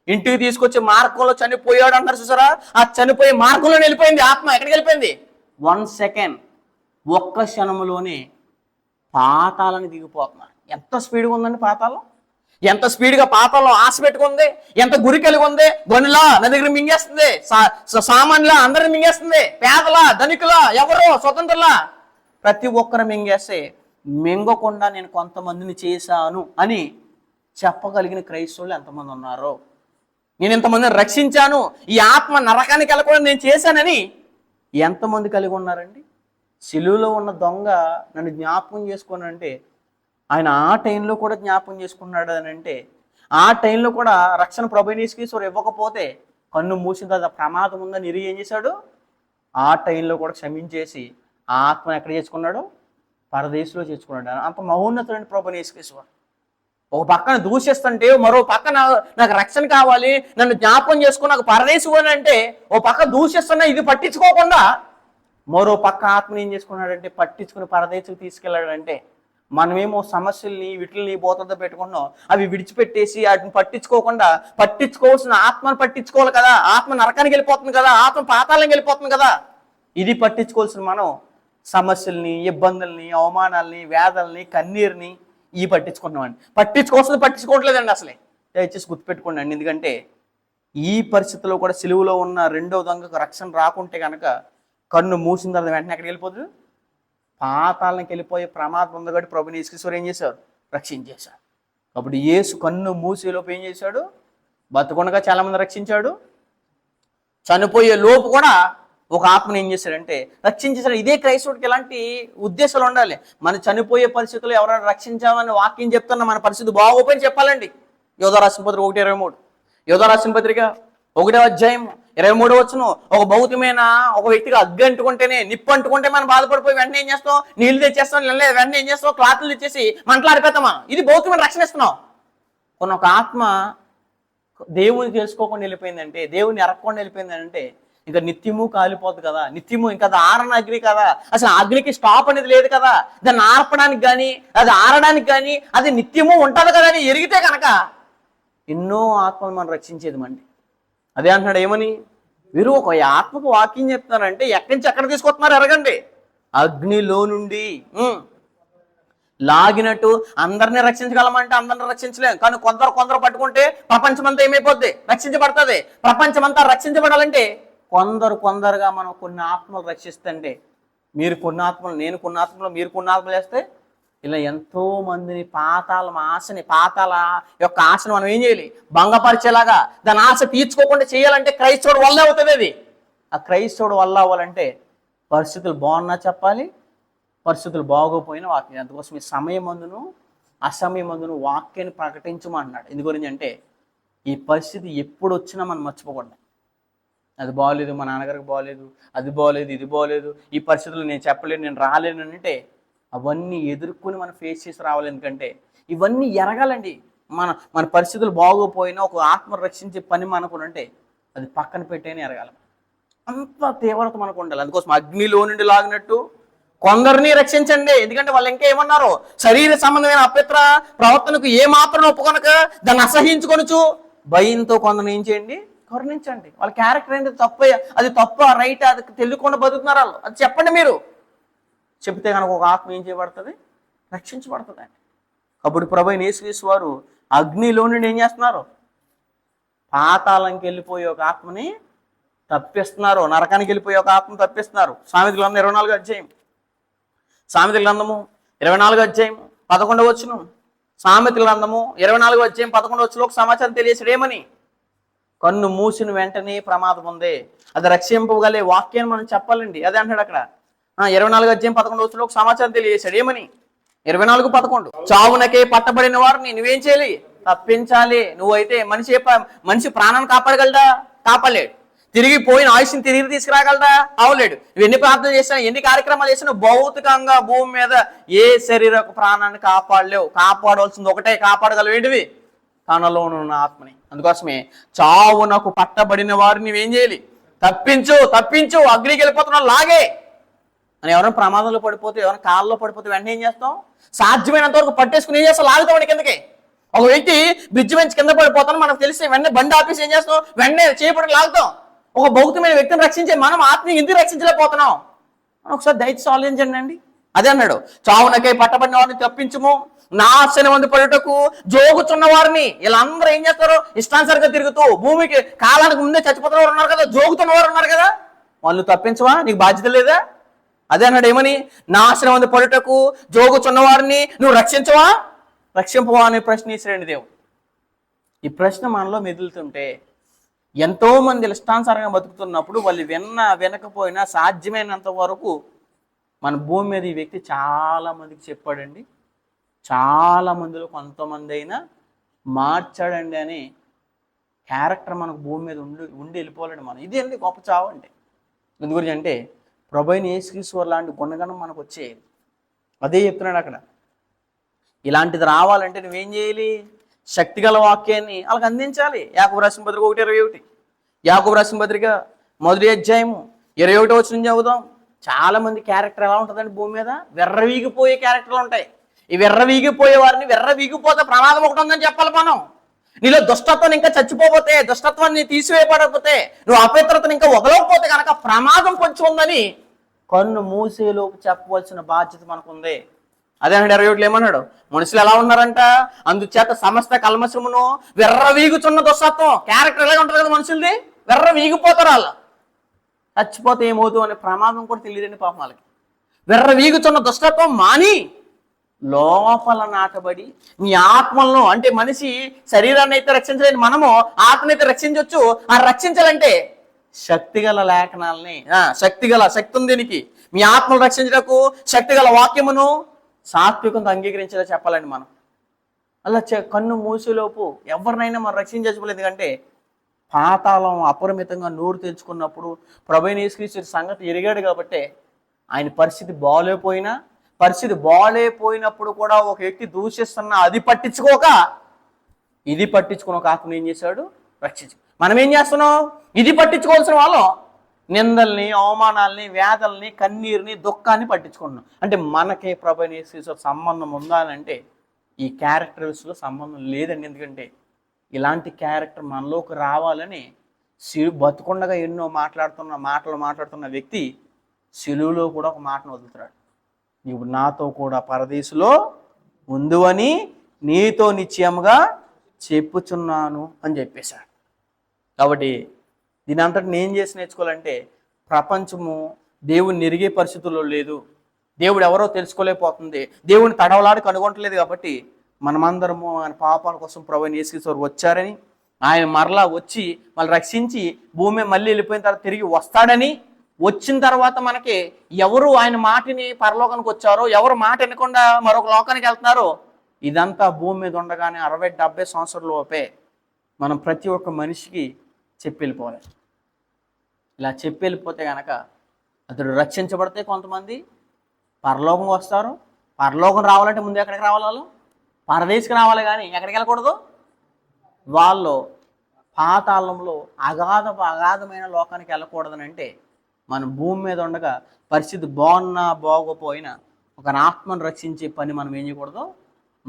ఇంటికి తీసుకొచ్చి మార్గంలో చనిపోయాడు అంటారు చూసారా? ఆ చనిపోయే మార్గంలో వెళ్ళిపోయింది ఆత్మ. ఎక్కడికి వెళ్ళిపోయింది? 1 సెకండ్, ఒక్క క్షణంలోనే పాతాలని దిగిపోతున్నారు. ఎంత స్పీడ్గా ఉందండి పాతాళం! ఎంత స్పీడ్గా పాతాళం ఆశ పెట్టుకుంది, ఎంత గురి కలిగి ఉంది. గొనిలా నా దగ్గర మింగేస్తుంది, సామాన్యులా అందరిని మింగేస్తుంది, పేదలా ధనికులా ఎవరో స్వతంత్రులా ప్రతి ఒక్కరు మింగేస్తే మింగకుండా నేను కొంతమందిని చేశాను అని చెప్పగలిగిన క్రైస్తవులు ఎంతమంది ఉన్నారు? నేను ఇంతమందిని రక్షించాను, ఈ ఆత్మ నరకానికి వెళ్ళకుండా నేను చేశానని ఎంతమంది కలిగి ఉన్నారండి? సిలువలో ఉన్న దొంగ నన్ను జ్ఞాపకం చేసుకోనంటే ఆయన ఆ టైంలో కూడా జ్ఞాపకం చేసుకున్నాడు అని అంటే ఆ టైంలో కూడా రక్షణ ప్రభువైన యేసుక్రీస్తు ఇవ్వకపోతే కన్ను మూసిన తర్వాత ప్రమాదం ఉందని ఎరిగి ఏం చేశాడు? ఆ టైంలో కూడా క్షమించేసి ఆ ఆత్మను ఎక్కడ చేసుకున్నాడు? పరదేశంలో చేసుకున్నాడు. అంత మహోన్నతుడైన ప్రభువైన యేసుక్రీస్తు ఒక పక్కన దూషిస్తుంటే మరో పక్కన నాకు రక్షణ కావాలి, నన్ను జ్ఞాపకం చేసుకుని నాకు పరదేశం అని అంటే ఓ పక్క దూషిస్తున్నా ఇది పట్టించుకోకుండా మరో పక్క ఆత్మని ఏం చేసుకున్నాడంటే పట్టించుకుని పరదేశకు తీసుకెళ్ళాడంటే మనమేమో సమస్యల్ని వీటిని బోతలతో పెట్టుకుంటున్నాం. అవి విడిచిపెట్టేసి వాటిని పట్టించుకోవాల్సిన ఆత్మను పట్టించుకోవాలి కదా. ఆత్మ నరకానికి వెళ్ళిపోతుంది కదా, ఆత్మ పాతాళానికి వెళ్ళిపోతుంది కదా. ఇది పట్టించుకోవాల్సిన మనం సమస్యల్ని, ఇబ్బందుల్ని, అవమానాల్ని, వేదల్ని, కన్నీరుని ఈ పట్టించుకుంటున్నామండి. పట్టించుకోవట్లేదండి అసలే. దయచేసి గుర్తుపెట్టుకోండి అండి. ఎందుకంటే ఈ పరిస్థితిలో కూడా సిలువలో ఉన్న రెండో దొంగకు రక్షణ రాకుంటే కనుక కన్ను మూసిన తర్వాత వెంటనే ఎక్కడికి వెళ్ళిపోతుంది? పాతాళానికి వెళ్ళిపోయే ప్రమాదం ఉంది. కాబట్టి ప్రభువైన యేసుక్రీస్తు ఏం చేశారు? రక్షించేశారు. కాబట్టి యేసు కన్ను మూసేలోపు ఏం చేశాడు? బతుకుండగా చాలా మంది రక్షించాడు. చనిపోయే లోపు కూడా ఒక ఆత్మను ఏం చేశాడంటే రక్షించేశాడు. ఇదే క్రైస్తవుడికి ఎలాంటి ఉద్దేశాలు ఉండాలి? మన చనిపోయే పరిస్థితుల్లో ఎవరైనా రక్షించామని వాక్యం చెప్తున్నా మన పరిస్థితి బాగోపోయి చెప్పాలండి. యోధా రాసిన పత్రిక 1:23. యోధా రాసిన పత్రిక 1వ అధ్యాయం 23వ వచనం. ఒక భౌతికమైన ఒక వ్యక్తిగా అగ్గి అంటుకుంటేనే, నిప్పు అంటుకుంటే మనం బాధపడిపోయి వెంటనే ఏం చేస్తాం? నీళ్లు తెచ్చేస్తాం, లేదు వెంటనే ఏం చేస్తాం? క్లాత్లు తెచ్చేసి మంటలాడిపోతాం మనం. ఇది భౌతికమైన రక్షణ ఇస్తున్నాం. కొన్ని ఒక ఆత్మ దేవుని తెలుసుకోకుండా వెళ్ళిపోయిందంటే, దేవుని ఎరగకుండా వెళ్ళిపోయిందంటే ఇంకా నిత్యము కాలిపోతుంది కదా. నిత్యము ఇంకా అది ఆరణ అగ్ని కదా. అసలు అగ్నికి స్టాప్ అనేది లేదు కదా. దాన్ని ఆర్పడానికి కానీ అది ఆరడానికి కానీ అది నిత్యము ఉంటుంది కదా అని ఎరిగితే కనుక ఎన్నో ఆత్మలు మనం రక్షించేది మండి. అదే అంటున్నాడు ఏమని? వీరు ఒక ఆత్మకు వాక్యం చెప్తున్నారంటే ఎక్కడి నుంచి ఎక్కడ తీసుకొస్తున్నారు ఎరగండి. అగ్నిలో నుండి లాగినట్టు అందరినీ రక్షించగలమంటే అందరిని రక్షించలేం. కానీ కొందరు పట్టుకుంటే ప్రపంచమంతా ఏమైపోద్ది? రక్షించబడుతుంది. ప్రపంచమంతా రక్షించబడాలంటే కొందరుగా మనం కొన్ని ఆత్మలు రక్షిస్తుంటే, మీరు కొన్ని ఆత్మలు, నేను కొన్ని ఆత్మలు, మీరు కొన్ని ఆత్మలు వేస్తే ఇలా ఎంతో మందిని పాతాల యొక్క ఆశను మనం ఏం చేయాలి? భంగపరిచేలాగా దాని ఆశ తీర్చుకోకుండా చేయాలంటే క్రైస్తవుడు వల్ల అవుతుంది. అది ఆ క్రైస్తవుడు వల్ల అవ్వాలంటే పరిస్థితులు బాగున్నా చెప్పాలి, పరిస్థితులు బాగోపోయినా వాక్యం. అందుకోసం ఈ సమయమందును అసమయమందును వాక్యాన్ని ప్రకటించమన్నాడు. ఎందు గురించి అంటే ఈ పరిస్థితి ఎప్పుడు వచ్చినా మనం మర్చిపోకూడదు. అది బాగోలేదు, మా నాన్నగారికి బాగోలేదు, అది బాగోలేదు, ఇది బాగోలేదు, ఈ పరిస్థితులు నేను చెప్పలేను, నేను రాలేను అంటే అవన్నీ ఎదుర్కొని మనం ఫేస్ చేసి రావాలి. ఎందుకంటే ఇవన్నీ ఎరగాలండి. మన పరిస్థితులు బాగోపోయినా ఒక ఆత్మ రక్షించే పని మనకు అంటే అది పక్కన పెట్టేనే ఎరగాలి. అంత తీవ్రత మనకు ఉండాలి. అందుకోసం అగ్నిలో నుండి లాగినట్టు కొందరిని రక్షించండి. ఎందుకంటే వాళ్ళు ఇంకా ఏమన్నారు? శరీర సంబంధమైన అపవిత్ర ప్రవర్తనకు ఏమాత్రం ఒప్పుకొనక దాన్ని అసహించుకొనుచు భయంతో కొందరిని ఏం చేయండి? కరుణించండి. వాళ్ళ క్యారెక్టర్ ఏంటి? అది తప్ప రైట్ అది తెలియకుండా బతుకుతున్నారు వాళ్ళు. అది చెప్పండి. మీరు చెప్తే కనుక ఒక ఆత్మ ఏం చేయబడుతుంది? రక్షించబడుతుంది అండి. అప్పుడు ప్రభువైన యేసుక్రీస్తు వారు అగ్నిలో నుండి ఏం చేస్తున్నారు? పాతాళంకి వెళ్ళిపోయే ఒక ఆత్మని తప్పిస్తున్నారు, నరకానికి వెళ్ళిపోయే ఒక ఆత్మను తప్పిస్తున్నారు. సామెతల గ్రంథం 24వ అధ్యాయం, సామెతల గ్రంథము 24వ అధ్యాయం 11వ వచనం, సామెతల గ్రంథము 24వ అధ్యాయం 11వ వచనంలో ఒక సమాచారం తెలియచేయడం ఏమని? కన్ను మూసిన వెంటనే ప్రమాదం ఉంది. అది రక్షింపగలే వాక్యాన్ని మనం చెప్పాలండి. అదే అంటాడు అక్కడ 24వ అధ్యాయం 11వ వచనంలో ఒక సమాచారం తెలియజేశాడు. ఏమని? 24:11 చావునకే పట్టబడిన వారిని నువ్వేం చేయాలి? తప్పించాలి. నువ్వైతే మనిషి ప్రాణాన్ని కాపాడగలడా? కాపాడలేడు. తిరిగి పోయిన ఆయుష్ని తిరిగి తీసుకురాగలరా? అవలేడు. నువ్వు ఎన్ని ప్రార్థనలు చేసినా, ఎన్ని కార్యక్రమాలు చేసినా భౌతికంగా భూమి మీద ఏ శరీర ప్రాణాన్ని కాపాడలేవు. కాపాడవలసింది ఒకటే, కాపాడగలవు ఏంటివి? తనలో ఉన్న ఆత్మని. అందుకోసమే చావునకు పట్టబడిన వారిని నువ్వేం చేయాలి? తప్పించు అగ్నికి వెళ్ళిపోతున్నావు లాగే అని. ఎవరైనా ప్రమాదంలో పడిపోతే, ఎవరైనా కాళ్ళలో పడిపోతే వెంటనే ఏం చేస్తాం? సాధ్యమైనంత వరకు పట్టేసుకుని ఏం చేస్తాం? లాగుతాం కిందకి. ఒక వ్యక్తి బ్రిడ్జ్ నుంచి కింద పడిపోతాను మనకు తెలిసి వెంటనే బండి ఆపేసి ఏం చేస్తాం? వెంటనే చేపట్టి లాగుతాం. ఒక భౌతికమైన వ్యక్తిని రక్షించే మనం ఆత్మీయ ఎందుకు రక్షించలేకపోతున్నాం? ఒకసారి దయచేసి ఆలోచించండి అండి. అదే అన్నాడు, చావునకై పట్టబడిన వారిని తప్పించుము, నాశనం మంది పడుటకు జోగుచున్న వారిని. వీళ్ళందరూ ఏం చేస్తారు? ఇష్టానుసారంగా తిరుగుతూ భూమికి కాలానికి ముందే చచ్చిపోతున్న వారు ఉన్నారు కదా, జోగుతున్న వారు ఉన్నారు కదా, వాళ్ళు తప్పించవా? నీకు బాధ్యత లేదా? అదే అన్నాడు ఏమని? నాశనం మంది పడుటకు జోగుచున్న వారిని నువ్వు రక్షింపవా అనే ప్రశ్న ఇచ్చిరండి దేవుడు. ఈ ప్రశ్న మనలో మెదులుతుంటే ఎంతో మంది ఇష్టానుసారంగా బతుకుతున్నప్పుడు వాళ్ళు వినకపోయినా సాధ్యమైనంత వరకు మన భూమి మీద ఈ వ్యక్తి చాలా మందికి చెప్పాడండి, చాలా మందిలో కొంతమంది అయినా మార్చాడండి అని క్యారెక్టర్ మనకు భూమి మీద ఉండి వెళ్ళిపోవాలండి మనం. ఇది అండి గొప్ప చావు అంటే. ఎందు గురించి అంటే ప్రభువైన యేసుక్రీస్తు వారు లాంటి గుణగణం మనకు వచ్చేది. అదే చెప్తున్నాడు అక్కడ. ఇలాంటిది రావాలంటే నువ్వేం చేయాలి? శక్తిగల వాక్యాన్ని వాళ్ళకి అందించాలి. యాకోబు రాసిన పత్రిక 1:21, యాకోబు రాసిన పత్రిక 1వ అధ్యాయము 21వ వచనం చదువుదాం. చాలా మంది క్యారెక్టర్ ఎలా ఉంటుందండి భూమి మీద? వెర్రవీగిపోయే క్యారెక్టర్లు ఉంటాయి. ఈ వెర్రవీగిపోయే వారిని వెర్రవీగిపోతే ప్రమాదం ఒకటి ఉందని చెప్పాలి మనం. నీలో దుష్టత్వాన్ని ఇంకా చచ్చిపోతే, దుష్టత్వాన్ని తీసివేయబడకపోతే, నువ్వు అపవిత్రతను ఇంకా వదలకపోతే కనుక ప్రమాదం కొంచెం ఉందని కన్ను మూసేలోపు చెప్పవలసిన బాధ్యత మనకు ఉంది. అదే 21 ఏమన్నాడు? మనుషులు ఎలా ఉన్నారంట? అందుచేత సమస్త కల్మషమును వెర్రవీగుచున్న దుష్టత్వం. క్యారెక్టర్ ఎలాగ ఉంటుంది కదా మనుషులది? వెర్రవీగిపోతారు. వాళ్ళు చచ్చిపోతే ఏమవుతావు అనే ప్రమాదం కూడా తెలియదండి పాపం వాళ్ళకి. వెర్రవీగుచున్న దుష్టత్వం మాని లోపల నాటబడి మీ ఆత్మలను, అంటే మనిషి శరీరాన్ని అయితే రక్షించలేని మనము ఆత్మని అయితే రక్షించవచ్చు. ఆ రక్షించాలంటే శక్తిగల లేఖనాలని, శక్తి ఉంది దీనికి. మీ ఆత్మను రక్షించడానికి శక్తిగల వాక్యమును సాత్వికంతో అంగీకరించేలా చెప్పాలండి మనం. అలా కన్ను మూసేలోపు ఎవరినైనా మనం రక్షించలేదు. ఎందుకంటే పాతాళం అపరిమితంగా నోరు తెచ్చుకున్నప్పుడు ప్రభువైన యేసుక్రీస్తు సంగతి ఎరిగాడు కాబట్టి ఆయన పరిస్థితి బాగోలేకపోయినప్పుడు కూడా ఒక వ్యక్తి దూషిస్తున్నా అది పట్టించుకోక ఇది పట్టించుకుని ఒక ఆత్మను ఏం చేశాడు? రక్షించు. మనం ఏం చేస్తున్నాం? ఇది పట్టించుకోవాల్సిన వాళ్ళం నిందల్ని, అవమానాల్ని, వేదల్ని, కన్నీరుని, దుఃఖాన్ని పట్టించుకుంటున్నాం. అంటే మనకి ప్రభువైన యేసుక్రీస్తు సంబంధం ఉండాలంటే ఈ క్యారెక్టర్స్లో సంబంధం లేదండి. ఎందుకంటే ఇలాంటి క్యారెక్టర్ మనలోకి రావాలని బతుకుండగా ఎన్నో మాట్లాడుతున్న వ్యక్తి సిలువలో కూడా ఒక మాటను వదులుతాడు. నీవు నాతో కూడా పరదేశులో ఉందువని నీతో నిశ్చయముగా చెప్పుచున్నాను అని చెప్పేశాడు. కాబట్టి దీని అంతటి నేను చేసి నేర్చుకోవాలంటే ప్రపంచము దేవుని ఎరిగే పరిస్థితుల్లో లేదు, దేవుడు ఎవరో తెలుసుకోలేకపోతుంది, దేవుని తడవలాడి కనుగొంటలేదు. కాబట్టి మనమందరము ఆయన పాపాల కోసం ప్రభువైన యేసుక్రీస్తు వచ్చారని, ఆయన మరలా వచ్చి మళ్ళీ రక్షించి భూమి మళ్ళీ వెళ్ళిపోయిన తర్వాత తిరిగి వస్తాడని, వచ్చిన తర్వాత మనకి ఎవరు ఆయన మాటని పరలోకానికి వచ్చారో, ఎవరు మాట వినకుండా మరొక లోకానికి వెళ్తున్నారో, ఇదంతా భూమి మీద ఉండగానే 60-70 సంవత్సరాల లోపే మనం ప్రతి ఒక్క మనిషికి చెప్పి వెళ్ళిపోవాలి. ఇలా చెప్పి వెళ్ళిపోతే కనుక అతడు రక్షించబడితే కొంతమంది పరలోకం వస్తారు. పరలోకం రావాలంటే ముందు ఎక్కడికి రావాలి? వాళ్ళు పరదేశికి రావాలి, కానీ ఎక్కడికి వెళ్ళకూడదు. వాళ్ళు పాతాళంలో అగాధమైన లోకానికి వెళ్ళకూడదని అంటే మనం భూమి మీద ఉండగా పరిస్థితి బాగున్నా బాగోపోయినా ఒక ఆత్మను రక్షించే పని మనం ఏం చేయకూడదు,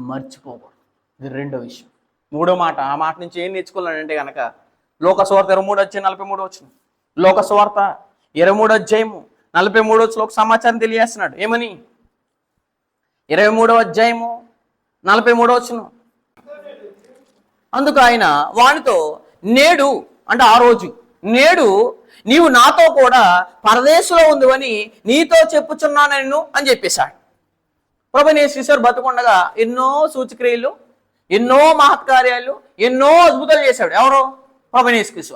మర్చిపోకూడదు. ఇది రెండో విషయం. మూడో మాట, ఆ మాట నుంచి ఏం నేర్చుకోవాలంటే కనుక లోకసువార్త 23:43 లోకసువార్త 23:43 ఒక సమాచారం తెలియజేస్తున్నాడు. ఏమని? 23:43 అందుకు ఆయన వానితో, నేడు అంటే ఆ రోజు, నేడు నీవు నాతో కూడా పరదేశంలో ఉందివని నీతో చెప్పుచున్నాను నేను అని చెప్పేశాడు. ప్రభువైన యేసుక్రీస్తు బతుకుండగా ఎన్నో సూచక్రియలు, ఎన్నో మహత్కార్యాలు, ఎన్నో అద్భుతాలు చేశాడు. ఎవరు? ప్రభువైన యేసుక్రీస్తు.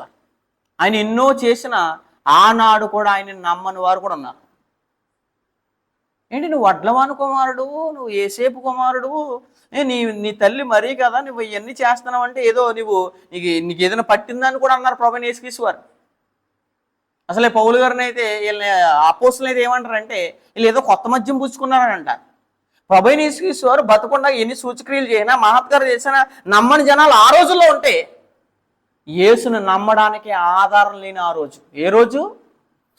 ఆయన ఎన్నో చేసిన ఆనాడు కూడా ఆయన నమ్మని వారు కూడా ఉన్నారు. ఏంటి, నువ్వు వడ్లవాను కుమారుడు, నువ్వు ఏసేపు కుమారుడు, నీ తల్లి మరీ కదా, నువ్వు ఇవన్నీ చేస్తున్నావు అంటే ఏదో నీకు ఏదైనా పట్టిందని కూడా అన్నారు ప్రభువైన యేసుక్రీస్తు వారు. అసలే పౌలు గారిని అయితే వీళ్ళని అపోస్తులను అయితే ఏమంటారంటే వీళ్ళు ఏదో కొత్త మద్యం పుచ్చుకున్నారని అంటారు. ప్రభువైన యేసుక్రీస్తు వారు బతకుండా ఎన్ని సూచక్రియలు చేసినా, మహత్కారం చేసినా నమ్మని జనాలు ఆ రోజుల్లో ఉంటే యేసును నమ్మడానికి ఆధారం లేని ఆ రోజు. ఏ రోజు?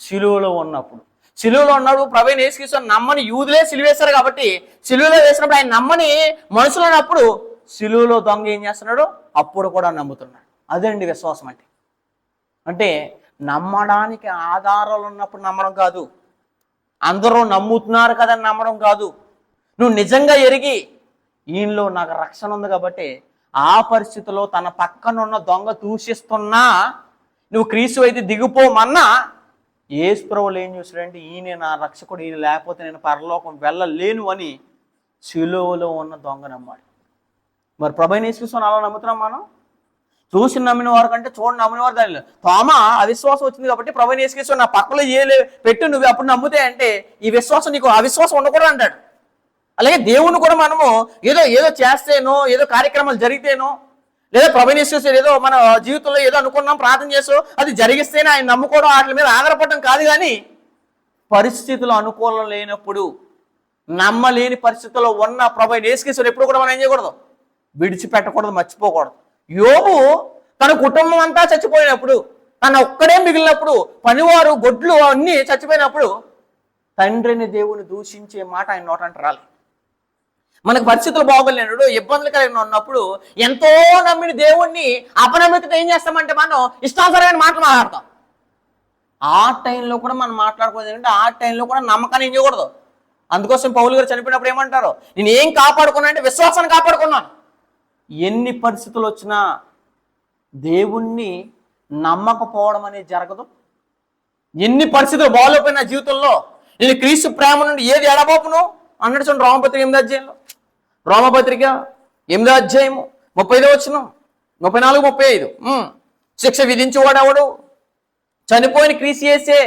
శిలువలో ఉన్నప్పుడు. శిలువలో ఉన్నాడు ప్రభువైన యేసుక్రీస్తు నమ్మని యూదులే సిలువేశారు కాబట్టి, శిలువలో వేసినప్పుడు ఆయన నమ్మని మనుషులు ఉన్నప్పుడు శిలువలో దొంగ ఏం చేస్తున్నాడు? అప్పుడు కూడా నమ్ముతున్నాడు. అదండి విశ్వాసం అంటే. అంటే నమ్మడానికి ఆధారాలు ఉన్నప్పుడు నమ్మడం కాదు, అందరూ నమ్ముతున్నారు కదని నమ్మడం కాదు. నువ్వు నిజంగా ఎరిగి ఈయనలో నాకు రక్షణ ఉంది కాబట్టి ఆ పరిస్థితిలో తన పక్కనున్న దొంగ దూషిస్తున్నా నువ్వు క్రీస్తు అయితే దిగిపోమన్నా యేసు ప్రభువులు ఏం చూసాడంటే ఈయన నా రక్షకుడు, ఈయన లేకపోతే నేను పరలోకం వెళ్ళలేను అని శిలువలో ఉన్న దొంగ నమ్మాడు. మరి ప్రభువైన యేసుక్రీస్తుని అలా నమ్ముతున్నాం మనం? చూసి నమ్మిన వారు కంటే చూడండి నమ్మిన వారు దానిలో. తోమ అవిశ్వాసం వచ్చింది కాబట్టి ప్రభువైన యేసుక్రీస్తు నా పక్కలో పెట్టు నువ్వు అప్పుడు నమ్ముతే అంటే ఈ విశ్వాసం నీకు అవిశ్వాసం ఉండకూడదు అంటాడు. అలాగే దేవుని కూడా మనము ఏదో చేస్తేనో, ఏదో కార్యక్రమాలు జరిగితేనో, లేదా ప్రభువైన యేసుక్రీస్తు ఏదో మన జీవితంలో ఏదో అనుకున్నాం ప్రార్థన చేస్తూ అది జరిగిస్తేనే ఆయన నమ్ముకోవడం, వాటి మీద ఆధారపడడం కాదు. కానీ పరిస్థితులు అనుకూలం లేనప్పుడు, నమ్మలేని పరిస్థితుల్లో ఉన్న ప్రభువైన యేసుక్రీస్తు ఎప్పుడు కూడా మనం ఏం చేయకూడదు, విడిచిపెట్టకూడదు, మర్చిపోకూడదు. యోబు తన కుటుంబం అంతా చచ్చిపోయినప్పుడు, తన ఒక్కడే మిగిలినప్పుడు, పనివారు గొడ్లు అన్నీ చచ్చిపోయినప్పుడు తండ్రిని దేవుని దూషించే మాట ఆయన నోటంట రాలి. మనకు పరిస్థితులు బాగోలేనప్పుడు, ఇబ్బందులు కలిగిన ఉన్నప్పుడు ఎంతో నమ్మిన దేవుణ్ణి అపనమ్మికతో ఏం చేస్తామంటే మనం ఇష్టానుసారమైన మాటలు మాట్లాడతాం. ఆ టైంలో కూడా మనం మాట్లాడుకోలేదు అంటే ఆ టైంలో కూడా నమ్మకాన్ని ఏం చేయకూడదు. అందుకోసం పౌలు గారు చనిపోయినప్పుడు ఏమంటారు, నేను ఏం కాపాడుకున్నా అంటే విశ్వాసాన్ని కాపాడుకున్నాను. ఎన్ని పరిస్థితులు వచ్చినా దేవుణ్ణి నమ్మకపోవడం అనేది జరగదు. ఎన్ని పరిస్థితులు బాగోలేకపోయిన జీవితంలో నేను క్రీస్తు ప్రేమ నుండి ఏది ఎడబాపును అన్నట్టు చూడండి. రోమపత్రిక 8వ అధ్యాయంలో, రోమపత్రిక 8వ అధ్యాయము 35 34-35 శిక్ష విధించేవాడెవడు? చనిపోయిన క్రీస్తు యేసే.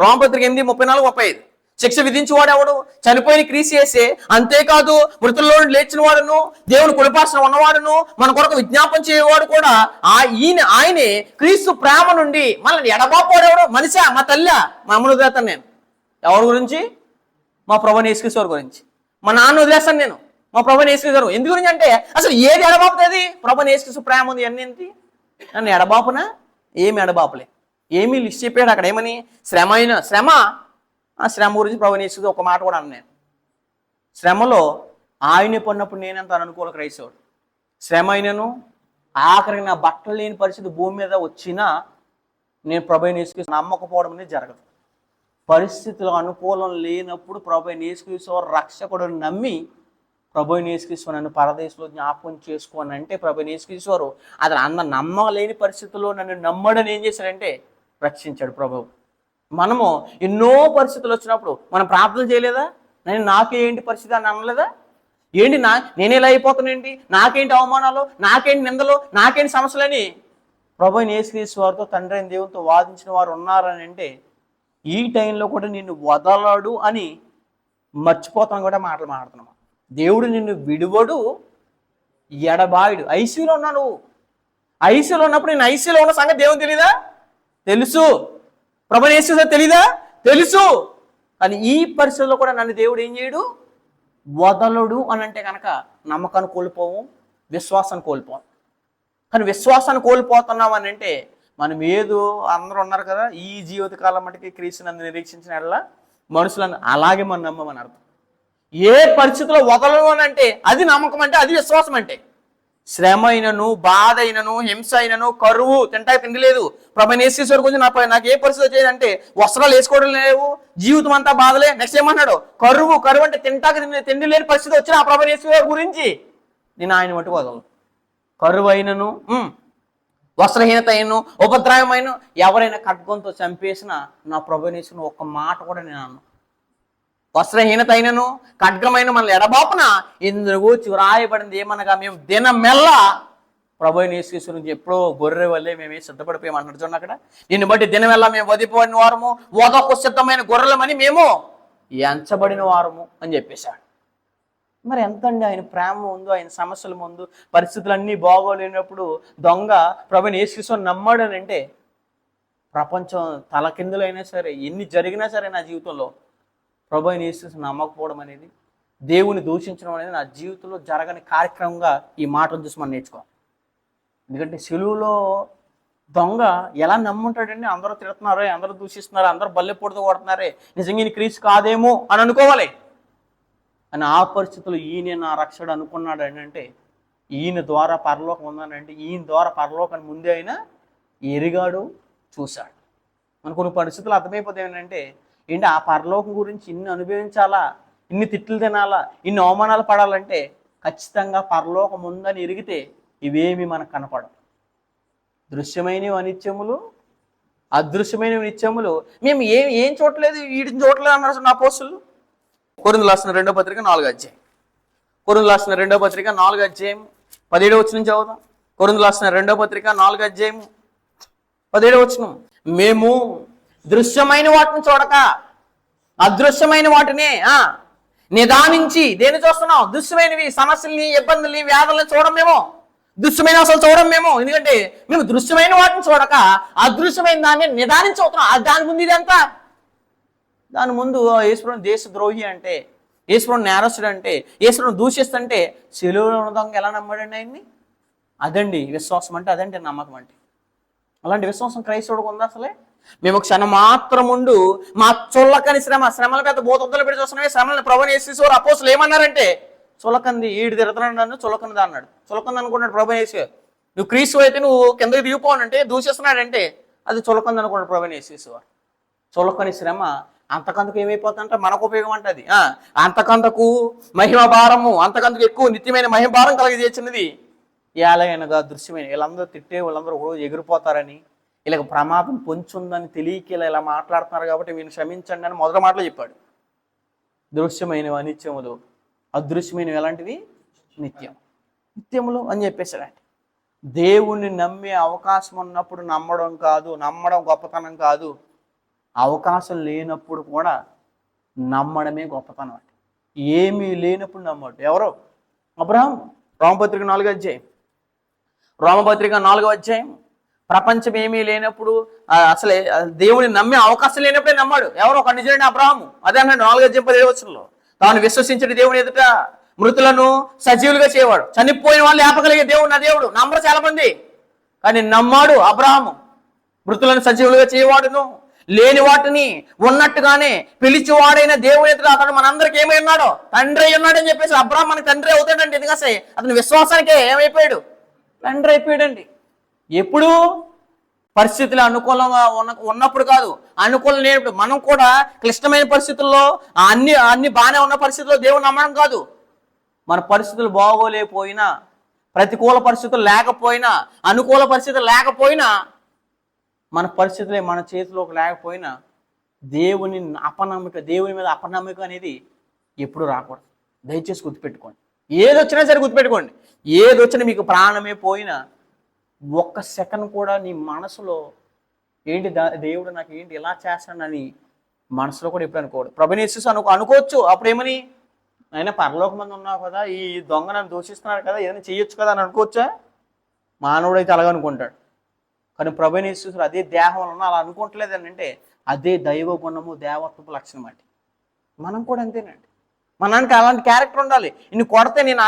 రోమపత్రిక 8:34-35 శిక్ష విధించేవాడెవడు? చనిపోయిన క్రీస్తు యేసే. అంతేకాదు మృతుల్లో లేచిన వాడును, దేవుని కుడిపార్శ్వన ఉన్నవాడును, మన కొరకు విజ్ఞాపన చేయవాడు కూడా ఆయనే. క్రీస్తు ప్రేమ నుండి మనల్ని ఎడబాపోడెవడు? మనిషా? మా తల్లి? మా అమ్మను వదిలేస్తాను నేను. ఎవరి గురించి? మా ప్రభువైన యేసుక్రీస్తు వారి గురించి. మా నాన్న వదిలేస్తాను నేను, మా ప్రభువైన యేసుక్రీస్తు వారు. ఎందు గురించి అంటే అసలు ఏది ఎడబాపుతుంది? ప్రభువైన యేసుక్రీస్తు ప్రేమ ఉంది అన్నీ ఏంటి? నన్ను ఎడబాపునా? ఏమి ఎడబాపులే. ఏమీ లిస్ట్ చెప్పాడు అక్కడ. ఏమని? శ్రమ ఆ శ్రమ గురించి ప్రభువైన యేసుక్రీస్తు ఒక మాట కూడా అన్నాను. శ్రమలో ఆయనే పడినప్పుడు నేనంత అనుకూల క్రైస్తవుడు. శ్రమ అయినను ఆఖరికి నా బట్టలు లేని పరిస్థితి భూమి మీద వచ్చినా నేను ప్రభువైన యేసుక్రీస్తు నమ్మకపోవడం అనేది జరగదు. పరిస్థితులు అనుకూలం లేనప్పుడు ప్రభువైన యేసుక్రీస్తు రక్షకుడు నమ్మి ప్రభువైన యేసుక్రీస్తు నన్ను పరదేశంలో జ్ఞాపకం చేసుకోని అంటే ప్రభువైన యేసుక్రీస్తు అతను నమ్మలేని పరిస్థితుల్లో నన్ను నమ్మడని ఏం చేశాడంటే రక్షించాడు ప్రభువు. మనము ఎన్నో పరిస్థితులు వచ్చినప్పుడు మనం ప్రార్థన చేయలేదా? నాకేంటి పరిస్థితి అని అనలేదా? ఏంటి నేను ఇలా అయిపోతానేంటి, నాకేంటి అవమానాలు, నాకేంటి నిందలు, నాకేంటి సమస్యలని ప్రభువైన యేసుక్రీస్తు వారితో, తండ్రి అయిన దేవునితో వాదించిన వారు ఉన్నారని అంటే ఈ టైంలో కూడా నిన్ను వదలడు అని మర్చిపోతాం కూడా మాటలు మాడుతున్నాం. దేవుడు నిన్ను విడువడు, ఎడబాయుడు. ఐసీలో ఉన్నా నువ్వు, ఐసీలో ఉన్నప్పుడు నేను ఐసీలో ఉన్న సంగతి దేవుని తెలీదా? తెలుసు. ప్రభువైన యేసు తెలీదా? తెలుసు. కానీ ఈ పరిస్థితుల్లో కూడా నన్ను దేవుడు ఏం చేయడు? వదలడు అని అంటే కనుక నమ్మకాన్ని కోల్పోము, విశ్వాసాన్ని కోల్పోము. కానీ విశ్వాసాన్ని కోల్పోతున్నాం అని అంటే మనం ఏదో అందరూ ఉన్నారు కదా, ఈ జీవితకాలం మటుకి క్రీస్తునందు నిరీక్షించిన ఎడల మనుషులను అలాగే మనం నమ్మమని అర్థం. ఏ పరిస్థితిలో వదలడు అని అంటే అది నమ్మకం, అంటే అది విశ్వాసం. అంటే శ్రమ అయినను, బాధ అయినను, హింస అయినను, కరువు, తిండి లేదు. ప్రభువైన యేసు గురించి నాకు ఏ పరిస్థితి వచ్చేదంటే వస్త్రాలు వేసుకోవడం లేవు, జీవితం అంతా బాధలే. నెక్స్ట్ ఏమన్నాడు? కరువు అంటే తిండి లేని పరిస్థితి వచ్చిన ఆ ప్రభువైన యేసు గురించి నేను ఆయన మటుకు వదలను. కరువు అయినను, వస్త్రహీనత అయినను, ఉపద్రవమైన, ఎవరైనా ఖడ్గంతో చంపేసిన నా ప్రభువైన యేసును ఒక్క మాట కూడా నేను అన్నాను. వస్త్రహీనత అయినను, ఖడ్గమైన మనల్ని ఎడబాపున ఇందులో కూర్చి వ్రాయబడింది ఏమనగా మేము దినమెల్లా ప్రభువైన యేసు నుంచి ఎప్పుడో గొర్రె వల్లే మేమే సిద్ధపడిపోయామన్నాడు. చూడండి అక్కడ, దీన్ని బట్టి దినమెల్లా మేము వదిలిపోయిన వారము, వదకు సిద్ధమైన గొర్రెలమని మేము ఎంచబడిన వారము అని చెప్పేశాడు. మరి ఎంతండి ఆయన ప్రేమ ఉందో, ఆయన సమస్యల ముందు, పరిస్థితులన్నీ బాగోలేనప్పుడు దొంగ ప్రభువైన యేసు నమ్మాడు అని అంటే ప్రపంచం తలకిందులైనా సరే, ఎన్ని జరిగినా సరే నా జీవితంలో ప్రభువైన యేసు నమ్మకపోవడం అనేది, దేవుని దూషించడం అనేది నా జీవితంలో జరగని కార్యక్రమంగా ఈ మాటలు చూసి మనం నేర్చుకోవాలి. ఎందుకంటే సిలువలో దొంగ ఎలా నమ్ముంటాడండి? అందరూ తిడుతున్నారే, అందరూ దూషిస్తున్నారే, అందరూ బల్లెపొడితో కొడుతున్నారే, నిజంగా ఈయన క్రీస్తు కాదేమో అని అనుకోవాలి. అని ఆ పరిస్థితుల్లో ఈయన నా రక్షకుడు అనుకున్నాడు అని అంటే ఈయన ద్వారా పరలోకం ఉందనంటే ఈయన ద్వారా పరలోకాన్ని ముందే అయినా ఎరిగాడు, చూశాడు. మన కొన్ని పరిస్థితులు అర్థమైపోతాయి ఏంటంటే ఏంటి ఆ పరలోకం గురించి ఇన్ని అనుభవించాలా, ఇన్ని తిట్లు తినాలా, ఇన్ని అవమానాలు పడాలంటే ఖచ్చితంగా పరలోకం ఉందని ఎరిగితే ఇవేమి మనకు కనపడవు. దృశ్యమైనవి అనిత్యములు, అదృశ్యమైనవి నిత్యములు. మేము ఏం చూడలేదు, వీటిని చూడలేదు అన్నారు నా అపోస్తలులు. కొరింథీయులకు రాసిన 2వ పత్రిక 4వ అధ్యాయం, కొరింథీయులకు రాసిన 2వ పత్రిక 4వ అధ్యాయం 17వ వచనం చదువుదాం. కొరింథీయులకు రాసిన 2వ పత్రిక 4వ అధ్యాయం 17వ వచనం, మేము దృశ్యమైన వాటిని చూడక అదృశ్యమైన వాటినే నిదానించి. దేన్ని చూస్తున్నాం? దృశ్యమైనవి, సమస్యల్ని, ఇబ్బందుల్ని, వ్యాధుల్ని చూడం మేము, దృశ్యమైన అసలు చూడం మేము. ఎందుకంటే మేము దృశ్యమైన వాటిని చూడక అదృశ్యమైన దాన్ని నిదానించి అవుతున్నాం. దాని ముందు ఇదంతా, దాని ముందు యేసుప్రభు దేశద్రోహి అంటే, యేసుప్రభు నేరస్తుడు అంటే, యేసుప్రభు దూషిస్తుంటే సిలువలో ఉన్న దొంగ ఎలా నమ్మాడండి ఆయన్ని? అదండి విశ్వాసం అంటే, అదండి నమ్మకం అంటే. అలాంటి విశ్వాసం క్రైస్తవుడికి ఉందా అసలే? మేము క్షణం మాత్రం ఉండు మా చుల్లకని శ్రమల పెద్ద బోతొద్దలు పెట్టి చూస్తున్నాయి. శ్రమలను ప్రభువైన యేసు అపోస్తలులు ఏమన్నారంటే, చులకంది ఈడు తిడుతున్నాడు నన్ను, చులకంది అన్నాడు. చులకంది అనుకున్నాడు ప్రభువైన యేసు. నువ్వు క్రీస్తు అయితే నువ్వు కిందకి దిగిపోవాలంటే, దూషిస్తున్నాడంటే అది చులకంది అనుకున్నాడు ప్రభువైన యేసు వారు. చులకని శ్రమ అంతకంతకు ఏమైపోతుందంటే మనకు ఉపయోగం అంటది. అంతకంతకు మహిమ భారము, అంతకంతకు ఎక్కువ నిత్యమైన మహిమ భారం కలిగజేసినది ఏలయనగా దృశ్యమైన. వీళ్ళందరూ తిట్టే వాళ్ళందరూ రోజు ఎగిరిపోతారని, వీళ్ళకి ప్రమాదం పొంచుందని తెలియక ఇలా మాట్లాడుతున్నారు కాబట్టి వీళ్ళు క్షమించండి అని మొదటి మాటలో చెప్పాడు. దృశ్యమైనవి అనిత్యములు, అదృశ్యమైనవి ఎలాంటివి? నిత్యములు అని చెప్పేశాడంటే దేవుణ్ణి నమ్మే అవకాశం ఉన్నప్పుడు నమ్మడం కాదు, నమ్మడం గొప్పతనం కాదు. అవకాశం లేనప్పుడు కూడా నమ్మడమే గొప్పతనం అంటే. ఏమీ లేనప్పుడు నమ్మడు. ఎవరో అబ్రహాము. రోమపత్రిక 4వ అధ్యాయం, రోమపత్రిక 4వ అధ్యాయం, ప్రపంచం ఏమీ లేనప్పుడు అసలే దేవుని నమ్మే అవకాశం లేనప్పుడే నమ్మాడు. ఎవరో ఒక నిజమైన అబ్రహాము. అదే అన్నాడు 4వ అధ్యాయం 17వ వచనంలో, తాను విశ్వసించిన దేవుని ఎదుట మృతులను సజీవులుగా చేయవాడు, చనిపోయిన వాళ్ళు లేపగలిగే దేవుడు నా దేవుడు. నమ్మరు చాలా మంది, కానీ నమ్మాడు అబ్రహాము. మృతులను సజీవులుగా చేయవాడును, లేని వాటిని ఉన్నట్టుగానే పిలిచివాడైన దేవుని ఎదుట అతడు మనందరికి ఏమై ఉన్నాడో తండ్రి అయి ఉన్నాడు అని చెప్పేసి అబ్రహాం మనకి తండ్రి అవుతాడండి. ఎందుకంటే అతని విశ్వాసానికే ఏమైపోయాడు? తండ్రి అయిపోయాడండి. ఎప్పుడు? పరిస్థితులు అనుకూలంగా ఉన్నప్పుడు కాదు, అనుకూలం లేనప్పుడు. మనం కూడా క్లిష్టమైన పరిస్థితుల్లో అన్ని బాగానే ఉన్న పరిస్థితుల్లో దేవుని నమ్మడం కాదు. మన పరిస్థితులు బాగోలేకపోయినా, ప్రతికూల పరిస్థితులు లేకపోయినా, అనుకూల పరిస్థితులు లేకపోయినా మన పరిస్థితులే మన చేతిలోకి లేకపోయినా దేవుని మీద అపనమ్మకం అనేది ఎప్పుడు రాకూడదు. దయచేసి గుర్తుపెట్టుకోండి. ఏదొచ్చినా సరే గుర్తుపెట్టుకోండి, ఏదొచ్చినా మీకు ప్రాణమే పోయినా ఒక్క సెకండ్ కూడా నీ మనసులో ఏంటి దేవుడు నాకు ఏంటి ఇలా చేస్తానని మనసులో కూడా ఎప్పుడు అనుకోడు. ప్రభుని యేసు అనుకోవచ్చు. అప్పుడేమని, అయినా పరలోక మంది ఉన్నావు కదా, ఈ దొంగ నన్ను దూషిస్తున్నారు కదా, ఏదైనా చేయొచ్చు కదా అని అనుకోవచ్చా? మానవుడైతే అలాగ అనుకుంటాడు. కానీ ప్రభుని యేసు అదే దేహంలో ఉన్న అలా అనుకోవట్లేదు అని అంటే అదే దైవ గుణము, దేవత్వపు లక్షణం అండి. మనం కూడా అంతేనండి. మనానికి అలాంటి క్యారెక్టర్ ఉండాలి. ఇన్ని కొడితే నేను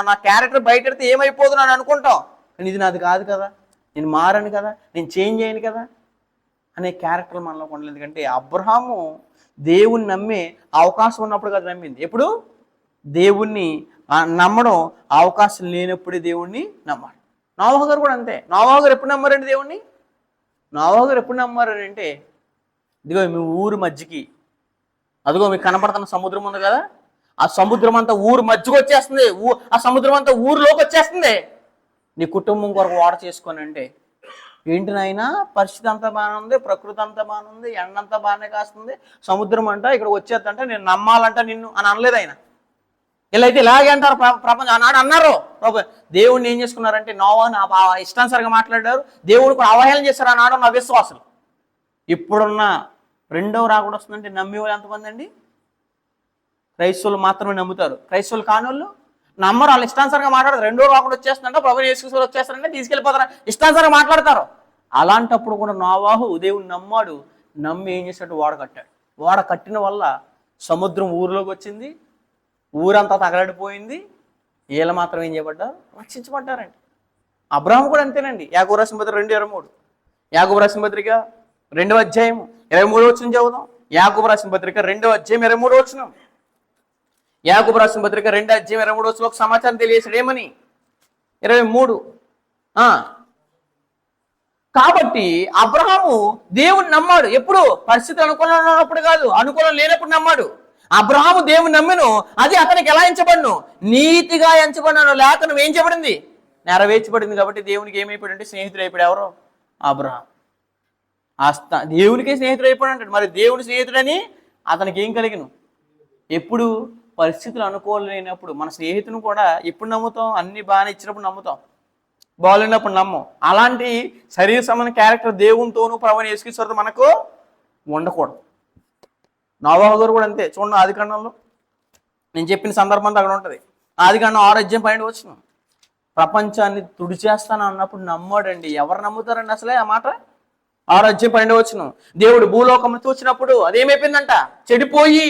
నా క్యారెక్టర్ బయట పెడితే ఏమైపోదు అని అనుకుంటాం. కానీ ఇది నాది కాదు కదా, నేను మారాను కదా, నేను చేంజ్ అయ్యాను కదా అనే క్యారెక్టర్ మనలో ఉండలేదు. ఎందుకంటే అబ్రహాము దేవుణ్ణి నమ్మే అవకాశం ఉన్నప్పుడు కదా నమ్మింది. ఎప్పుడు దేవుణ్ణి నమ్మడం అవకాశం లేనప్పుడే దేవుణ్ణి నమ్మాడు. నోవహు గారు కూడా అంతే. నోవహు గారు ఎప్పుడు నమ్మారండి దేవుణ్ణి? నోవహు గారు ఎప్పుడు నమ్మారని అంటే, ఇదిగో మీ ఊరు మధ్యకి, అదిగో మీకు కనపడుతున్న సముద్రం ఉంది కదా, ఆ సముద్రం అంతా ఊరు మధ్యకి వచ్చేస్తుంది, ఆ సముద్రం అంతా ఊరిలోకి వచ్చేస్తుంది, నీ కుటుంబం కొరకు ఓడ చేసుకొని అంటే ఏంటి నాయనా, పరిస్థితి అంతా బాగానే ఉంది, ప్రకృతి అంతా బాగానే ఉంది, ఎండంతా బాగానే కాస్తుంది, సముద్రం అంట ఇక్కడ వచ్చేద్దంటే నేను నమ్మాలంట నిన్ను అని అనలేదు ఆయన. ఇలా అయితే ఇలాగే అంటారు ప్రపంచం. ఆనాడు అన్నారు. దేవుడిని ఏం చేసుకున్నారంటే నోవాహుని ఇష్టానుసారంగా మాట్లాడారు, దేవుడు కూడా అవహేళన చేశారు ఆనాడు నా విశ్వాసులు. ఇప్పుడున్న రెండవ రాకడ వస్తుందంటే నమ్మే వాళ్ళు ఎంతమంది అండి? క్రైస్తవులు మాత్రమే నమ్ముతారు. క్రైస్తవులు కాని వాళ్ళు నమ్మరు. వాళ్ళు ఇష్టానుసారంగా మాట్లాడతారు. రెండో రాకడ వచ్చేస్తుందంటే ప్రభువు యేసు వచ్చేస్తారంటే తీసుకెళ్ళిపోతారు, ఇష్టానుసారంగా మాట్లాడతారు. అలాంటప్పుడు కూడా నోవాహు దేవుడిని నమ్మాడు. నమ్మి ఏం చేశాడు, ఓడ కట్టాడు. ఓడ కట్టిన వల్ల సముద్రం ఊరిలోకి వచ్చింది, ఊరంతా తగలడిపోయింది. వీళ్ళు మాత్రం ఏం చేయబడ్డారు, రక్షించబడ్డారండి. అబ్రహాము కూడా అంతేనండి. యాకోబు రాసిన పత్రిక 2:23, యాకోబు రాసిన పత్రిక 2వ అధ్యాయం 23వ వచనం చదువుదాం. యాకోబు రాసిన పత్రిక 2వ అధ్యాయం 23వ వచనం. యాకోబు రాసిన పత్రిక 2వ అధ్యాయం 23వ వచనంలో ఒక సమాచారం తెలియజేశాడు. ఏమని? 23. కాబట్టి అబ్రహాము దేవుని నమ్మాడు. ఎప్పుడు? పరిస్థితి అనుకూలంగా ఉన్నప్పుడు కాదు, అనుకూలం లేనప్పుడు నమ్మాడు. అబ్రహాము దేవుని నమ్మెను, అది అతనికి ఎలా ఎంచబడును? నీతిగా ఎంచబడినాను. లేఖనం ఏం చెప్పబడింది? నెరవేర్చబడింది. కాబట్టి దేవునికి ఏమైపోయాడు అంటే స్నేహితుడు అయిపోయాడు. ఎవరో? అబ్రహాం. దేవునికే స్నేహితుడు అయిపోయాడు అంటాడు. మరి దేవుని స్నేహితుడని అతనికి ఏం కలిగిను? ఎప్పుడు? పరిస్థితులు అనుకోలేనప్పుడు. మన స్నేహితుని కూడా ఎప్పుడు నమ్ముతాం? అన్ని బాగానే ఇచ్చినప్పుడు నమ్ముతాం, బాగాలేనప్పుడు నమ్మం. అలాంటి శరీర సంబంధ క్యారెక్టర్ దేవునితోనూ ప్రభువుని యేసుక్రీస్తుతో మనకు ఉండకూడదు. నోవాహు గారు కూడా అంతే. చూడండి, ఆదికాండంలో నేను చెప్పిన సందర్భంతో అక్కడ ఉంటుంది. ఆదికాండం 6వ అధ్యాయం 12వ వచనం. ప్రపంచాన్ని తుడిచేస్తాను అన్నప్పుడు నమ్మాడండి. ఎవరు నమ్ముతారండి అసలే ఆ మాట? 6వ అధ్యాయం 12వ వచనం. దేవుడు భూలోకమును చూసినప్పుడు అదేమైపోయిందంట, చెడిపోయి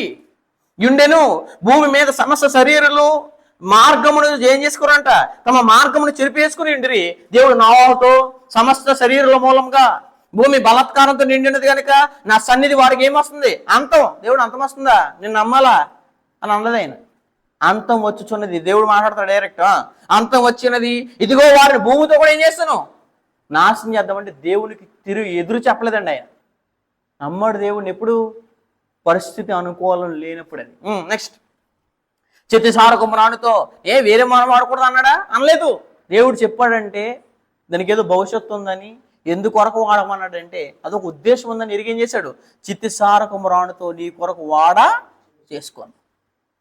యుండెను. భూమి మీద సమస్త శరీరాలు మార్గమును ఏం చేసుకోరంట, తమ మార్గమును చెరిపేసుకుని ఉండిరి. దేవుడు నోవాహుతో సమస్త శరీరాల మూలంగా భూమి బలాత్కారంతో నిండినది కనుక నా సన్నిధి వారికి ఏమొస్తుంది? అంతం. దేవుడు అంతం వస్తుందా? నేను నమ్మాలా అని అన్నది ఆయన. అంతం వచ్చుచున్నది. దేవుడు మాట్లాడతాడు డైరెక్ట్. అంతం వచ్చినది, ఇదిగో వారిని భూమితో కూడా ఏం చేస్తాను, నాశనం చేద్దామంటే దేవునికి ఎదురు చెప్పలేదండి ఆయన. నమ్మాడు దేవుడిని ఎప్పుడు? పరిస్థితి అనుకూలం లేనప్పుడు. అది నెక్స్ట్, చెత్తిసార కుమ్మరానుతో వేరే మనం వాడకూడదు అన్నాడా? అనలేదు. దేవుడు చెప్పాడంటే దానికి ఏదో భవిష్యత్తు ఉందని, ఎందుకొరకు వాడమన్నాడంటే అదొక ఉద్దేశం ఉందని ఎరిగేం చేశాడు, చిత్తిసార కుమ్మరానుతో నీ కొరకు వాడా చేసుకోను.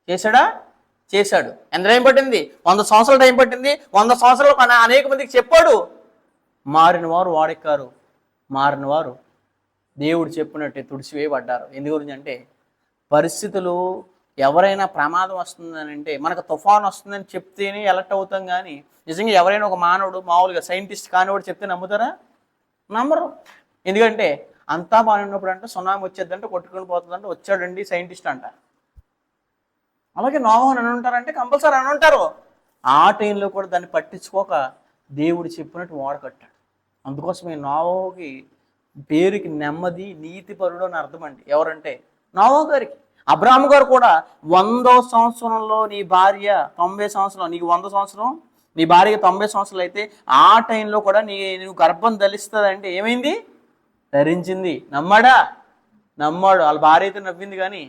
చేశాడా? చేశాడు. ఎంత టైం పట్టింది? 100 సంవత్సరాలు టైం పట్టింది. 100 సంవత్సరాలు అనేక మందికి చెప్పాడు. మారిన వారు వాడెక్కారు, మారిన వారు దేవుడు చెప్పినట్టే తుడిచివేయబడ్డారు. ఎందు గురించి అంటే పరిస్థితులు, ఎవరైనా ప్రమాదం వస్తుందని అంటే, మనకు తుఫాన్ వస్తుందని చెప్తేనే ఎలర్ట్ అవుతాం. కానీ నిజంగా ఎవరైనా ఒక మానవుడు మామూలుగా సైంటిస్ట్ కానివాడు చెప్తే నమ్ముతారా? నమ్మరు. ఎందుకంటే అంతా బాగున్నప్పుడు అంటే సునామీ వచ్చేద్దంటే కొట్టుకుని పోతుందంటే వచ్చాడండి సైంటిస్ట్ అంట. అలాగే నోవాహుని అని ఉంటారంటే కంపల్సరీ అని ఉంటారు. ఆ టైంలో కూడా దాన్ని పట్టించుకోక దేవుడు చెప్పినట్టు ఓడ కట్టాడు. అందుకోసమే నోవాహుకి పేరుకి నెమ్మది, నీతిపరుడు అని అర్థం అండి. ఎవరంటే నోవాహు గారికి. అబ్రాహాము గారు కూడా 100వ సంవత్సరంలో నీ భార్య 90 సంవత్సరం, నీకు 100 సంవత్సరం, నీ భార్యకి 90 సంవత్సరాలు అయితే ఆ టైంలో కూడా నువ్వు గర్భం ధరిస్తుంది అంటే ఏమైంది? ధరించింది. నమ్మాడా? నమ్మాడు. వాళ్ళ భార్య అయితే నవ్వింది, కానీ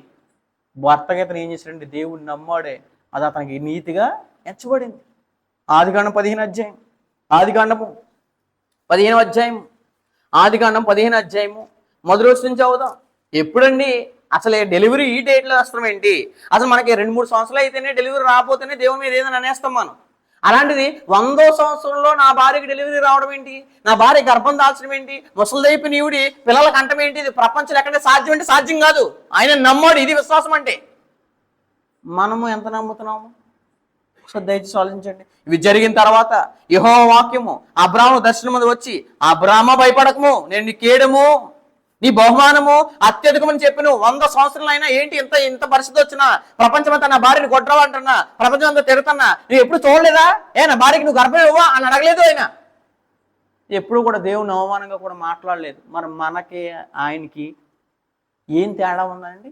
భర్తకి అతను ఏం చేశాడంటే దేవుడు నమ్మాడే, అది అతనికి నీతిగా ఎంచబడింది. ఆదికాండం 15వ అధ్యాయం, ఆదికాండము 15వ అధ్యాయం ఆదికాండం 15 అధ్యాయము మొదటి రోజు నుంచి చదువుదాం. ఎప్పుడండి అసలు డెలివరీ ఈ డేట్లో వస్తాం ఏంటి? అసలు మనకి 2-3 సంవత్సరాలు అయితేనే డెలివరీ రాకపోతేనే దేవుని మీద ఏదైనా అనేస్తాం మనం. అలాంటిది 100వ సంవత్సరంలో నా భార్యకి డెలివరీ రావడం ఏంటి, నా భార్య గర్భం దాల్చడం ఏంటి, ముసలిదైపు నీవుడి పిల్లలకు అంటం ఏంటి? ఇది ప్రపంచంలో ఎక్కడే సాధ్యం అంటే సాధ్యం కాదు. ఆయన నమ్మాడు. ఇది విశ్వాసం అంటే. మనము ఎంత నమ్ముతున్నాము ఒకసారి దయచేసి ఆలోచించండి. ఇవి జరిగిన తర్వాత యెహోవా వాక్యము అబ్రాహాము దర్శనం మీద వచ్చి, అబ్రాహామా భయపడకము, నేను నీ కేడము నీ బహుమానము అత్యధికమని చెప్పిను. 100 సంవత్సరాలు అయినా ఏంటి ఇంత ఇంత పరిస్థితి వచ్చినా, ప్రపంచమంతా నా భార్యని కొట్టరావు అంటున్నా, ప్రపంచం అంతా తిరుగుతున్నా, నువ్వు ఎప్పుడు చూడలేదా? నా భార్యకి నువ్వు గర్భం ఇవ్వవా అని అడగలేదు ఆయన. ఎప్పుడు కూడా దేవుని అవమానంగా కూడా మాట్లాడలేదు. మరి మనకి ఆయనకి ఏం తేడా ఉందండి?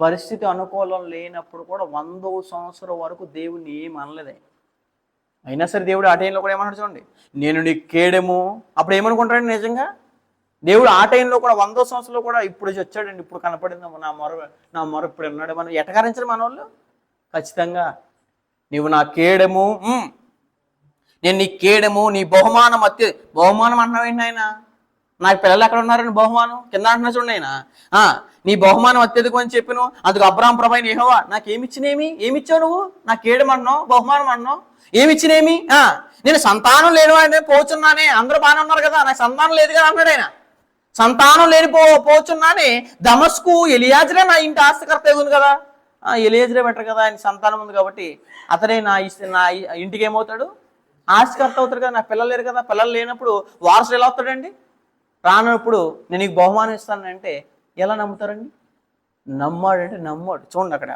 పరిస్థితి అనుకూలం లేనప్పుడు కూడా 100వ సంవత్సరం వరకు దేవుణ్ణి ఏం అనలేదే. అయినా సరే దేవుడు ఆ టైంలో కూడా ఏమన్నాడు చూడండి, నేను నీ కేడము. అప్పుడు ఏమనుకుంటాడండి నిజంగా దేవుడు ఆ టైంలో కూడా 100వ సంవత్సరంలో కూడా ఇప్పుడు వచ్చాడండి, ఇప్పుడు కనపడింది నా మొర ఇప్పుడు ఉన్నాడు. మనం ఎటకరించరు మన వాళ్ళు. ఖచ్చితంగా నీవు నా కేడము, నేను నీ కేడము, నీ బహుమానం బహుమానం అంటున్నావేంటి ఆయన? నాకు పిల్లలు ఎక్కడ ఉన్నారని బహుమానం కింద అంటున్నా చూడండి ఆయన. నీ బహుమానం అత్యధికం అని చెప్పిను. అందుకు అబ్రాహాము ప్రభు యెహోవా నాకు ఏమిచ్చినేమి? ఏమిచ్చావు నువ్వు? నా కేడము అన్నావు, బహుమానం అన్నావు, ఏమిచ్చినేమి? నేను సంతానం లేనివాడిని పోచున్నానే. అందరూ బాగానే ఉన్నారు కదా, నాకు సంతానం లేదు కదా అన్నాడు ఆయన. సంతానం లేని పోచున్నానే. దమస్కు ఎలియాజరే నా ఇంటి ఆస్తికర్త ఉంది కదా. ఎలియాజరే బెటర్ కదా, ఆయన సంతానం ఉంది కాబట్టి అతనే నా ఇంటికి ఏమవుతాడు? ఆస్తికర్త అవుతాడు కదా. నాకు పిల్లలు లేరు కదా. పిల్లలు లేనప్పుడు వారసుడు ఎలా అవుతాడండి? రానప్పుడు నేను నీకు బహుమానం ఇస్తానంటే ఎలా నమ్ముతారండి? నమ్మాడంటే నమ్మాడు. చూడండి అక్కడ.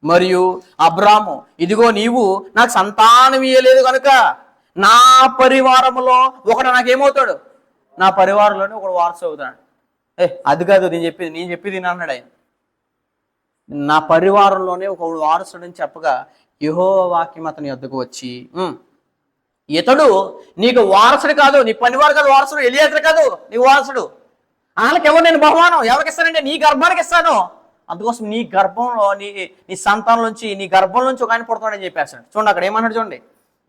మరియు అబ్రాము ఇదిగో నీవు నాకు సంతానం ఇయ్యలేదు కనుక నా పరివారంలో ఒకడు నాకేమవుతాడు? నా పరివారంలోనే ఒకడు వారసు అవుతాడు. అది కాదు నేను చెప్పేది అన్నాడు ఆయన. నా పరివారంలోనే ఒకడు వారసుడు అని చెప్పగా యెహోవా వాక్యం అతని వద్దకు వచ్చి, ఇతడు నీకు వారసుడు కాదు, నీ పనివాడు కాదు వారసుడు, ఎలియాజరు కాదు నీకు వారసుడు. వాళ్ళకి ఎవరు నేను బహుమానం ఎవరికి ఇస్తానంటే నీ గర్భానికి ఇస్తాను. అందుకోసం నీ గర్భంలో నీ సంతానంలోంచి నీ గర్భంలోంచి ఒక ఆయన పుడతాడని చెప్పేస్తాడు. చూడండి అక్కడ ఏమన్నాడు చూడండి,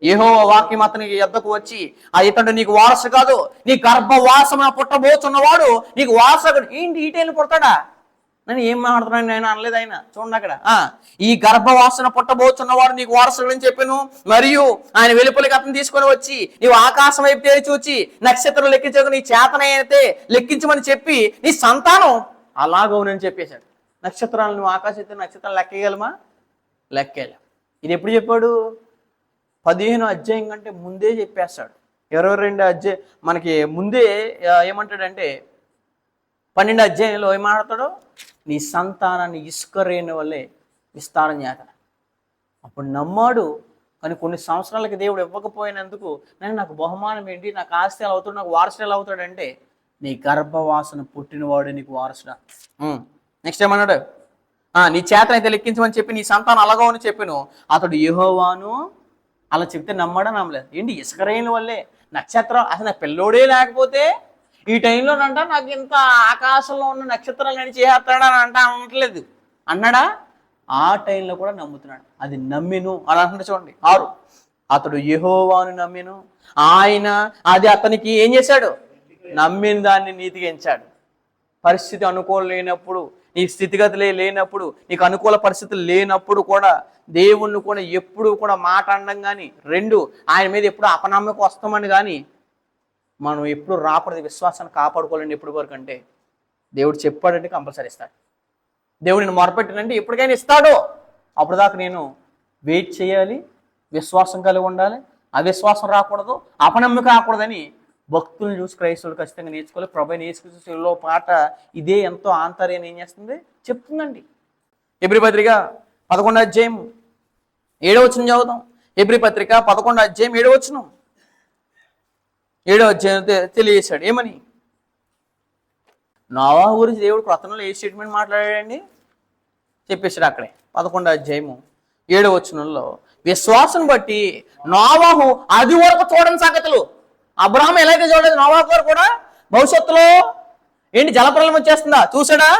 యెహోవా వాక్యం అతనికి యొద్దకు వచ్చి, ఇతడు నీకు వారసు కాదు, నీ గర్భవాసన పుట్టబోతున్నవాడు నీకు వారసుడు. ఏంటి ఈ టైంలో పుడతాడా? నేను ఏం మాట్లాడుతున్నాను నేను అనలేదు ఆయన. చూడండి అక్కడ, ఈ గర్భవాసన పుట్టబోతున్నవాడు నీకు వారసుడు అని చెప్పాను. మరియు ఆయన వెలుపలికి అతను తీసుకొని వచ్చి నీవు ఆకాశం వైపు తేరి చూచి నక్షత్రం లెక్కించకు నీ చేతనైతే లెక్కించమని చెప్పి నీ సంతానం అలాగవునని చెప్పేశాడు. నక్షత్రాలు నువ్వు ఆకాశం నక్షత్రాలు లెక్కగలమా? లెక్కేలా. ఇది ఎప్పుడు చెప్పాడు? 15వ అధ్యాయం కంటే ముందే చెప్పేస్తాడు. 22వ అధ్యాయం మనకి ముందే ఏమంటాడంటే 12వ అధ్యాయంలో ఏం మాట్లాడతాడు? నీ సంతానాన్ని ఇసుక రేణు వల్లే విస్తారం చేత. అప్పుడు నమ్మాడు. కానీ కొన్ని సంవత్సరాలకి దేవుడు ఇవ్వకపోయినందుకు నాకు బహుమానం ఏంటి, నాకు ఆస్తి ఎలా అవుతాడు, నాకు వారసుడు ఎలా అవుతాడంటే నీ గర్భవాసన పుట్టినవాడు నీకు వారసుడా. నెక్స్ట్ ఏమన్నాడు? నీ చేతనైతే లెక్కించమని చెప్పి నీ సంతానం అలాగో అని చెప్పాను. అతడు యెహోవాను అలా చెప్తే నమ్మడా నమ్మలేదు. ఏంటి ఇసుక రేణుల వల్లే నక్షత్రం? అసలు నా పిల్లోడే లేకపోతే ఈ టైంలోనంట నాకు ఇంత ఆకాశంలో ఉన్న నక్షత్రాలు నేను చేస్తాడా అని అనట్లేదు అన్నాడా? ఆ టైంలో కూడా నమ్ముతున్నాడు. అది నమ్మిను అలా అంటున్నా చూడండి. 6 అతడు యెహోవాను నమ్మిను, ఆయన అది అతనికి ఏం చేశాడు? నమ్మిన దాన్ని నీతిగా ఎంచాడు. పరిస్థితి అనుకూలం లేనప్పుడు, నీ స్థితిగతులే లేనప్పుడు, నీకు అనుకూల పరిస్థితులు లేనప్పుడు కూడా దేవుణ్ణి కూడా ఎప్పుడు కూడా మాట అనడం కానీ, 2 ఆయన మీద ఎప్పుడు అపనమ్మకం వస్తామని కానీ మనం ఎప్పుడు రాకూడదు. విశ్వాసాన్ని కాపాడుకోవాలండి. ఎప్పుడు వరకు అంటే దేవుడు చెప్పాడంటే కంపల్సరీ ఇస్తాడు. దేవుడు నేను మొరపెట్టినంటే ఎప్పటికైనా ఇస్తాడు. అప్పుడు దాకా నేను వెయిట్ చేయాలి, విశ్వాసం కలిగి ఉండాలి. అవిశ్వాసం రాకూడదు, అపనమ్మకం రాకూడదని భక్తులను చూసి క్రైస్తవులు ఖచ్చితంగా నేర్చుకోవాలి. ప్రభువుని యేసుక్రీస్తులో పాట ఇదే ఎంతో ఆంతర్యాన్ని ఏం చేస్తుంది చెప్తుందండి. హెబ్రీ పత్రిక 11వ అధ్యాయం 7వ వచనం చదువుతాం. హెబ్రీ పత్రిక 11వ అధ్యాయం 7వ వచనం. 7వ అధ్యాయం తెలియజేశాడు ఏమని? నోవాహు గురించి దేవుడు క్రొత్తలో ఏ స్టేట్మెంట్ మాట్లాడాడండి చెప్పేశాడు అక్కడే. 11వ అధ్యాయము 7వ వచనంలో విశ్వాసం బట్టి నోవాహు అది వరకు చూడని సంగతులు. అబ్రహాము ఎలాగైతే చూడలేదు, నోవాహు గారు కూడా భవిష్యత్తులో ఏంటి జలప్రలయం వచ్చేస్తుందా చూసాడా?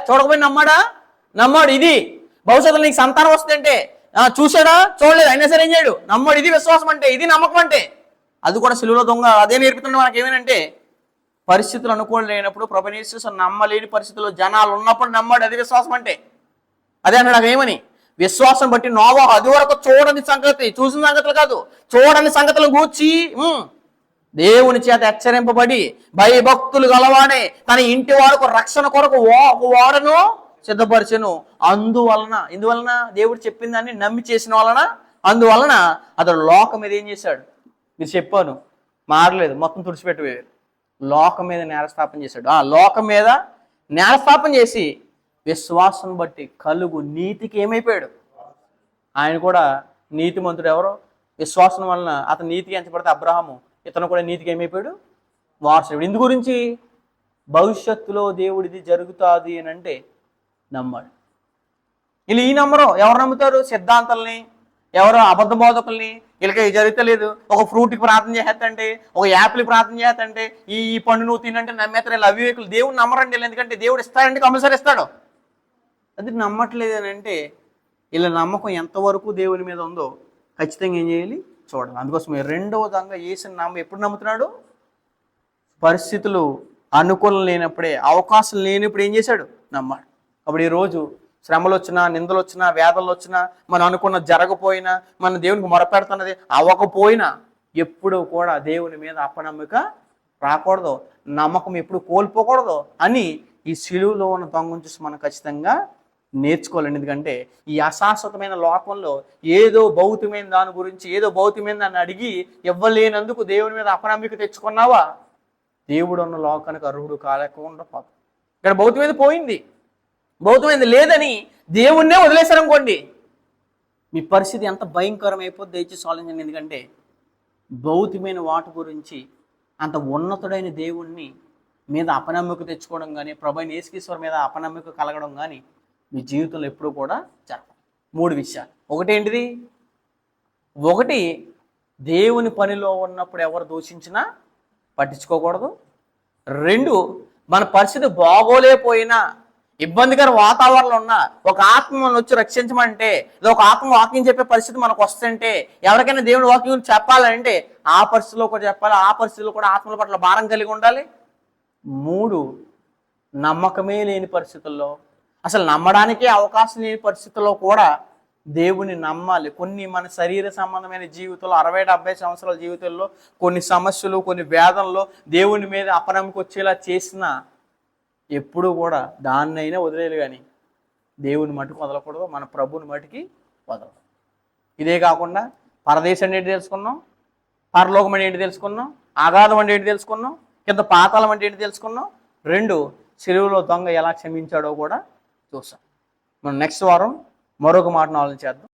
చూడకపోయి నమ్మాడా? నమ్మాడు. ఇది భవిష్యత్తులో నీకు సంతానం వస్తుందంటే చూసాడా? చూడలేదు, అయినా సరే ఏం చేయడు? నమ్మాడు. ఇది విశ్వాసం అంటే, ఇది నమ్మకం అంటే. అది కూడా సిలువలో దొంగ అదే నేర్పుతుండే మనకి. ఏమేనంటే పరిస్థితులు అనుకోలేనప్పుడు ప్రభుని యేసు నమ్మలేని పరిస్థితుల్లో జనాలు ఉన్నప్పుడు నమ్మాడు. అది విశ్వాసం అంటే. అదే అన్నాడు ఏమని, విశ్వాసం బట్టి నోవహు అది వరకు చూడని సంగతి, చూసిన సంగతులు కాదు, చూడని సంగతులు గూర్చి దేవుని చేత హెచ్చరింపబడి భయభక్తులు గలవాడే తన ఇంటి వారికి రక్షణ కొరకు ఓడను సిద్ధపరిచెను. ఇందువలన దేవుడు చెప్పిన దాన్ని నమ్మి చేసిన వలన, అందువలన అతడు లోకం మీద ఏం చేశాడు, మీరు చెప్పాను మారలేదు, మొత్తం తుడిచిపెట్టిపోయారు. లోకం మీద నేరస్థాపన చేశాడు. ఆ లోకం మీద నేరస్థాపన చేసి విశ్వాసం బట్టి కలుగు నీతికి ఏమైపోయాడు. ఆయన కూడా నీతిమంతుడు. ఎవరో విశ్వాసం వలన అతను నీతికి ఎంచబడితే అబ్రహాము, ఇతను కూడా నీతికి ఏమైపోయాడు, వారసుడు. ఇందు గురించి భవిష్యత్తులో దేవుడిది జరుగుతుంది అని అంటే నమ్మాడు. వీళ్ళు ఈ నమ్మరు. ఎవరు నమ్ముతారు? సిద్ధాంతాలని, ఎవరో అబద్ధ బోధకుల్ని. వీళ్ళకి జరుగుతలేదు. ఒక ఫ్రూట్కి ప్రార్థన చేస్తంటే, ఒక యాపిల్కి ప్రార్థన చేస్తంటే, ఈ పండు నువ్వు తినంటే నమ్మేస్తారు. వీళ్ళు అవివేకులు. దేవుడు నమ్మరండి. ఎందుకంటే దేవుడు ఇస్తాడంటే కంపల్సరీ ఇస్తాడు. అది నమ్మట్లేదు అని అంటే వీళ్ళ నమ్మకం ఎంతవరకు దేవుని మీద ఉందో ఖచ్చితంగా ఏం చేయాలి, చూడాలి. అందుకోసం రెండవ విధంగా యేసుని ఎప్పుడు నమ్ముతున్నాడు? పరిస్థితులు అనుకూలం లేనప్పుడే, అవకాశం లేనప్పుడు ఏం చేశాడు, నమ్మాడు. అప్పుడు ఈరోజు శ్రమలు వచ్చినా, నిందలు వచ్చినా, వేదనలు వచ్చినా, మనం అనుకున్న జరగపోయినా, మన దేవునికి మొరపెడుతున్నది అవ్వకపోయినా ఎప్పుడు కూడా దేవుని మీద అపనమ్మక రాకూడదు, నమ్మకం ఎప్పుడు కోల్పోకూడదు అని ఈ శిలువలో ఉన్న దొంగను చూసి మనం ఖచ్చితంగా నేర్చుకోవాలండి. ఎందుకంటే ఈ అశాశ్వతమైన లోకంలో ఏదో భౌతికమైన దాని గురించి, ఏదో భౌతికమైన దాన్ని అడిగి ఇవ్వలేనందుకు దేవుని మీద అపనమ్మిక తెచ్చుకున్నావా, దేవుడు ఉన్న లోకానికి అర్హుడు కాలేకుండా పోతాం. ఇక్కడ భౌతికమైన పోయింది, భౌతికమైనది లేదని దేవుణ్ణే వదిలేశారనుకోండి, మీ పరిస్థితి ఎంత భయంకరం అయిపోద్ది దయచేసి ఆలోచించండి. ఎందుకంటే భౌతికమైన వాటి గురించి అంత ఉన్నతుడైన దేవుణ్ణి మీద అపనమ్మిక తెచ్చుకోవడం కానీ, ప్రభువైన యేసుక్రీస్తు మీద అపనమ్మిక కలగడం కానీ మీ జీవితంలో ఎప్పుడూ కూడా జరగదు. 3 విషయాలు. ఒకటేంటిది? ఒకటి, దేవుని పనిలో ఉన్నప్పుడు ఎవరు దూషించినా పట్టించుకోకూడదు. 2, మన పరిస్థితి బాగోలేకపోయినా, ఇబ్బందికర వాతావరణంలో ఉన్న ఒక ఆత్మ మనం వచ్చి రక్షించమంటే, ఒక ఆత్మ వాక్యం చెప్పే పరిస్థితి మనకు వస్తుంటే, ఎవరికైనా దేవుని వాక్యం చెప్పాలంటే ఆ పరిస్థితిలో కూడా చెప్పాలి. ఆ పరిస్థితిలో కూడా ఆత్మల పట్ల భారం కలిగి ఉండాలి. 3, నమ్మకమే లేని పరిస్థితుల్లో, అసలు నమ్మడానికే అవకాశం లేని పరిస్థితుల్లో కూడా దేవుని నమ్మాలి. కొన్ని మన శరీర సంబంధమైన జీవితంలో 60-70 సంవత్సరాల జీవితంలో కొన్ని సమస్యలు, కొన్ని వేదనలు దేవుని మీద అపనమ్మకం వచ్చేలా చేసినా ఎప్పుడూ కూడా దాన్నైనా వదిలేరు. కానీ దేవుని మటుకు వదలకూడదు, మన ప్రభుని మటుకి వదలదు. ఇదే కాకుండా పరదేశం అంటే ఏంటి తెలుసుకున్నాం, పరలోకం అంటే ఏంటి తెలుసుకున్నాం, అగాధం అంటే ఏంటి తెలుసుకున్నాం, కింద పాతాళం అంటే ఏంటి తెలుసుకున్నాం. 2, సిలువలో దొంగ ఎలా క్షమించాడో కూడా చూసాం. మనం నెక్స్ట్ వారం మరొక మాటను ఆలోచించేద్దాం.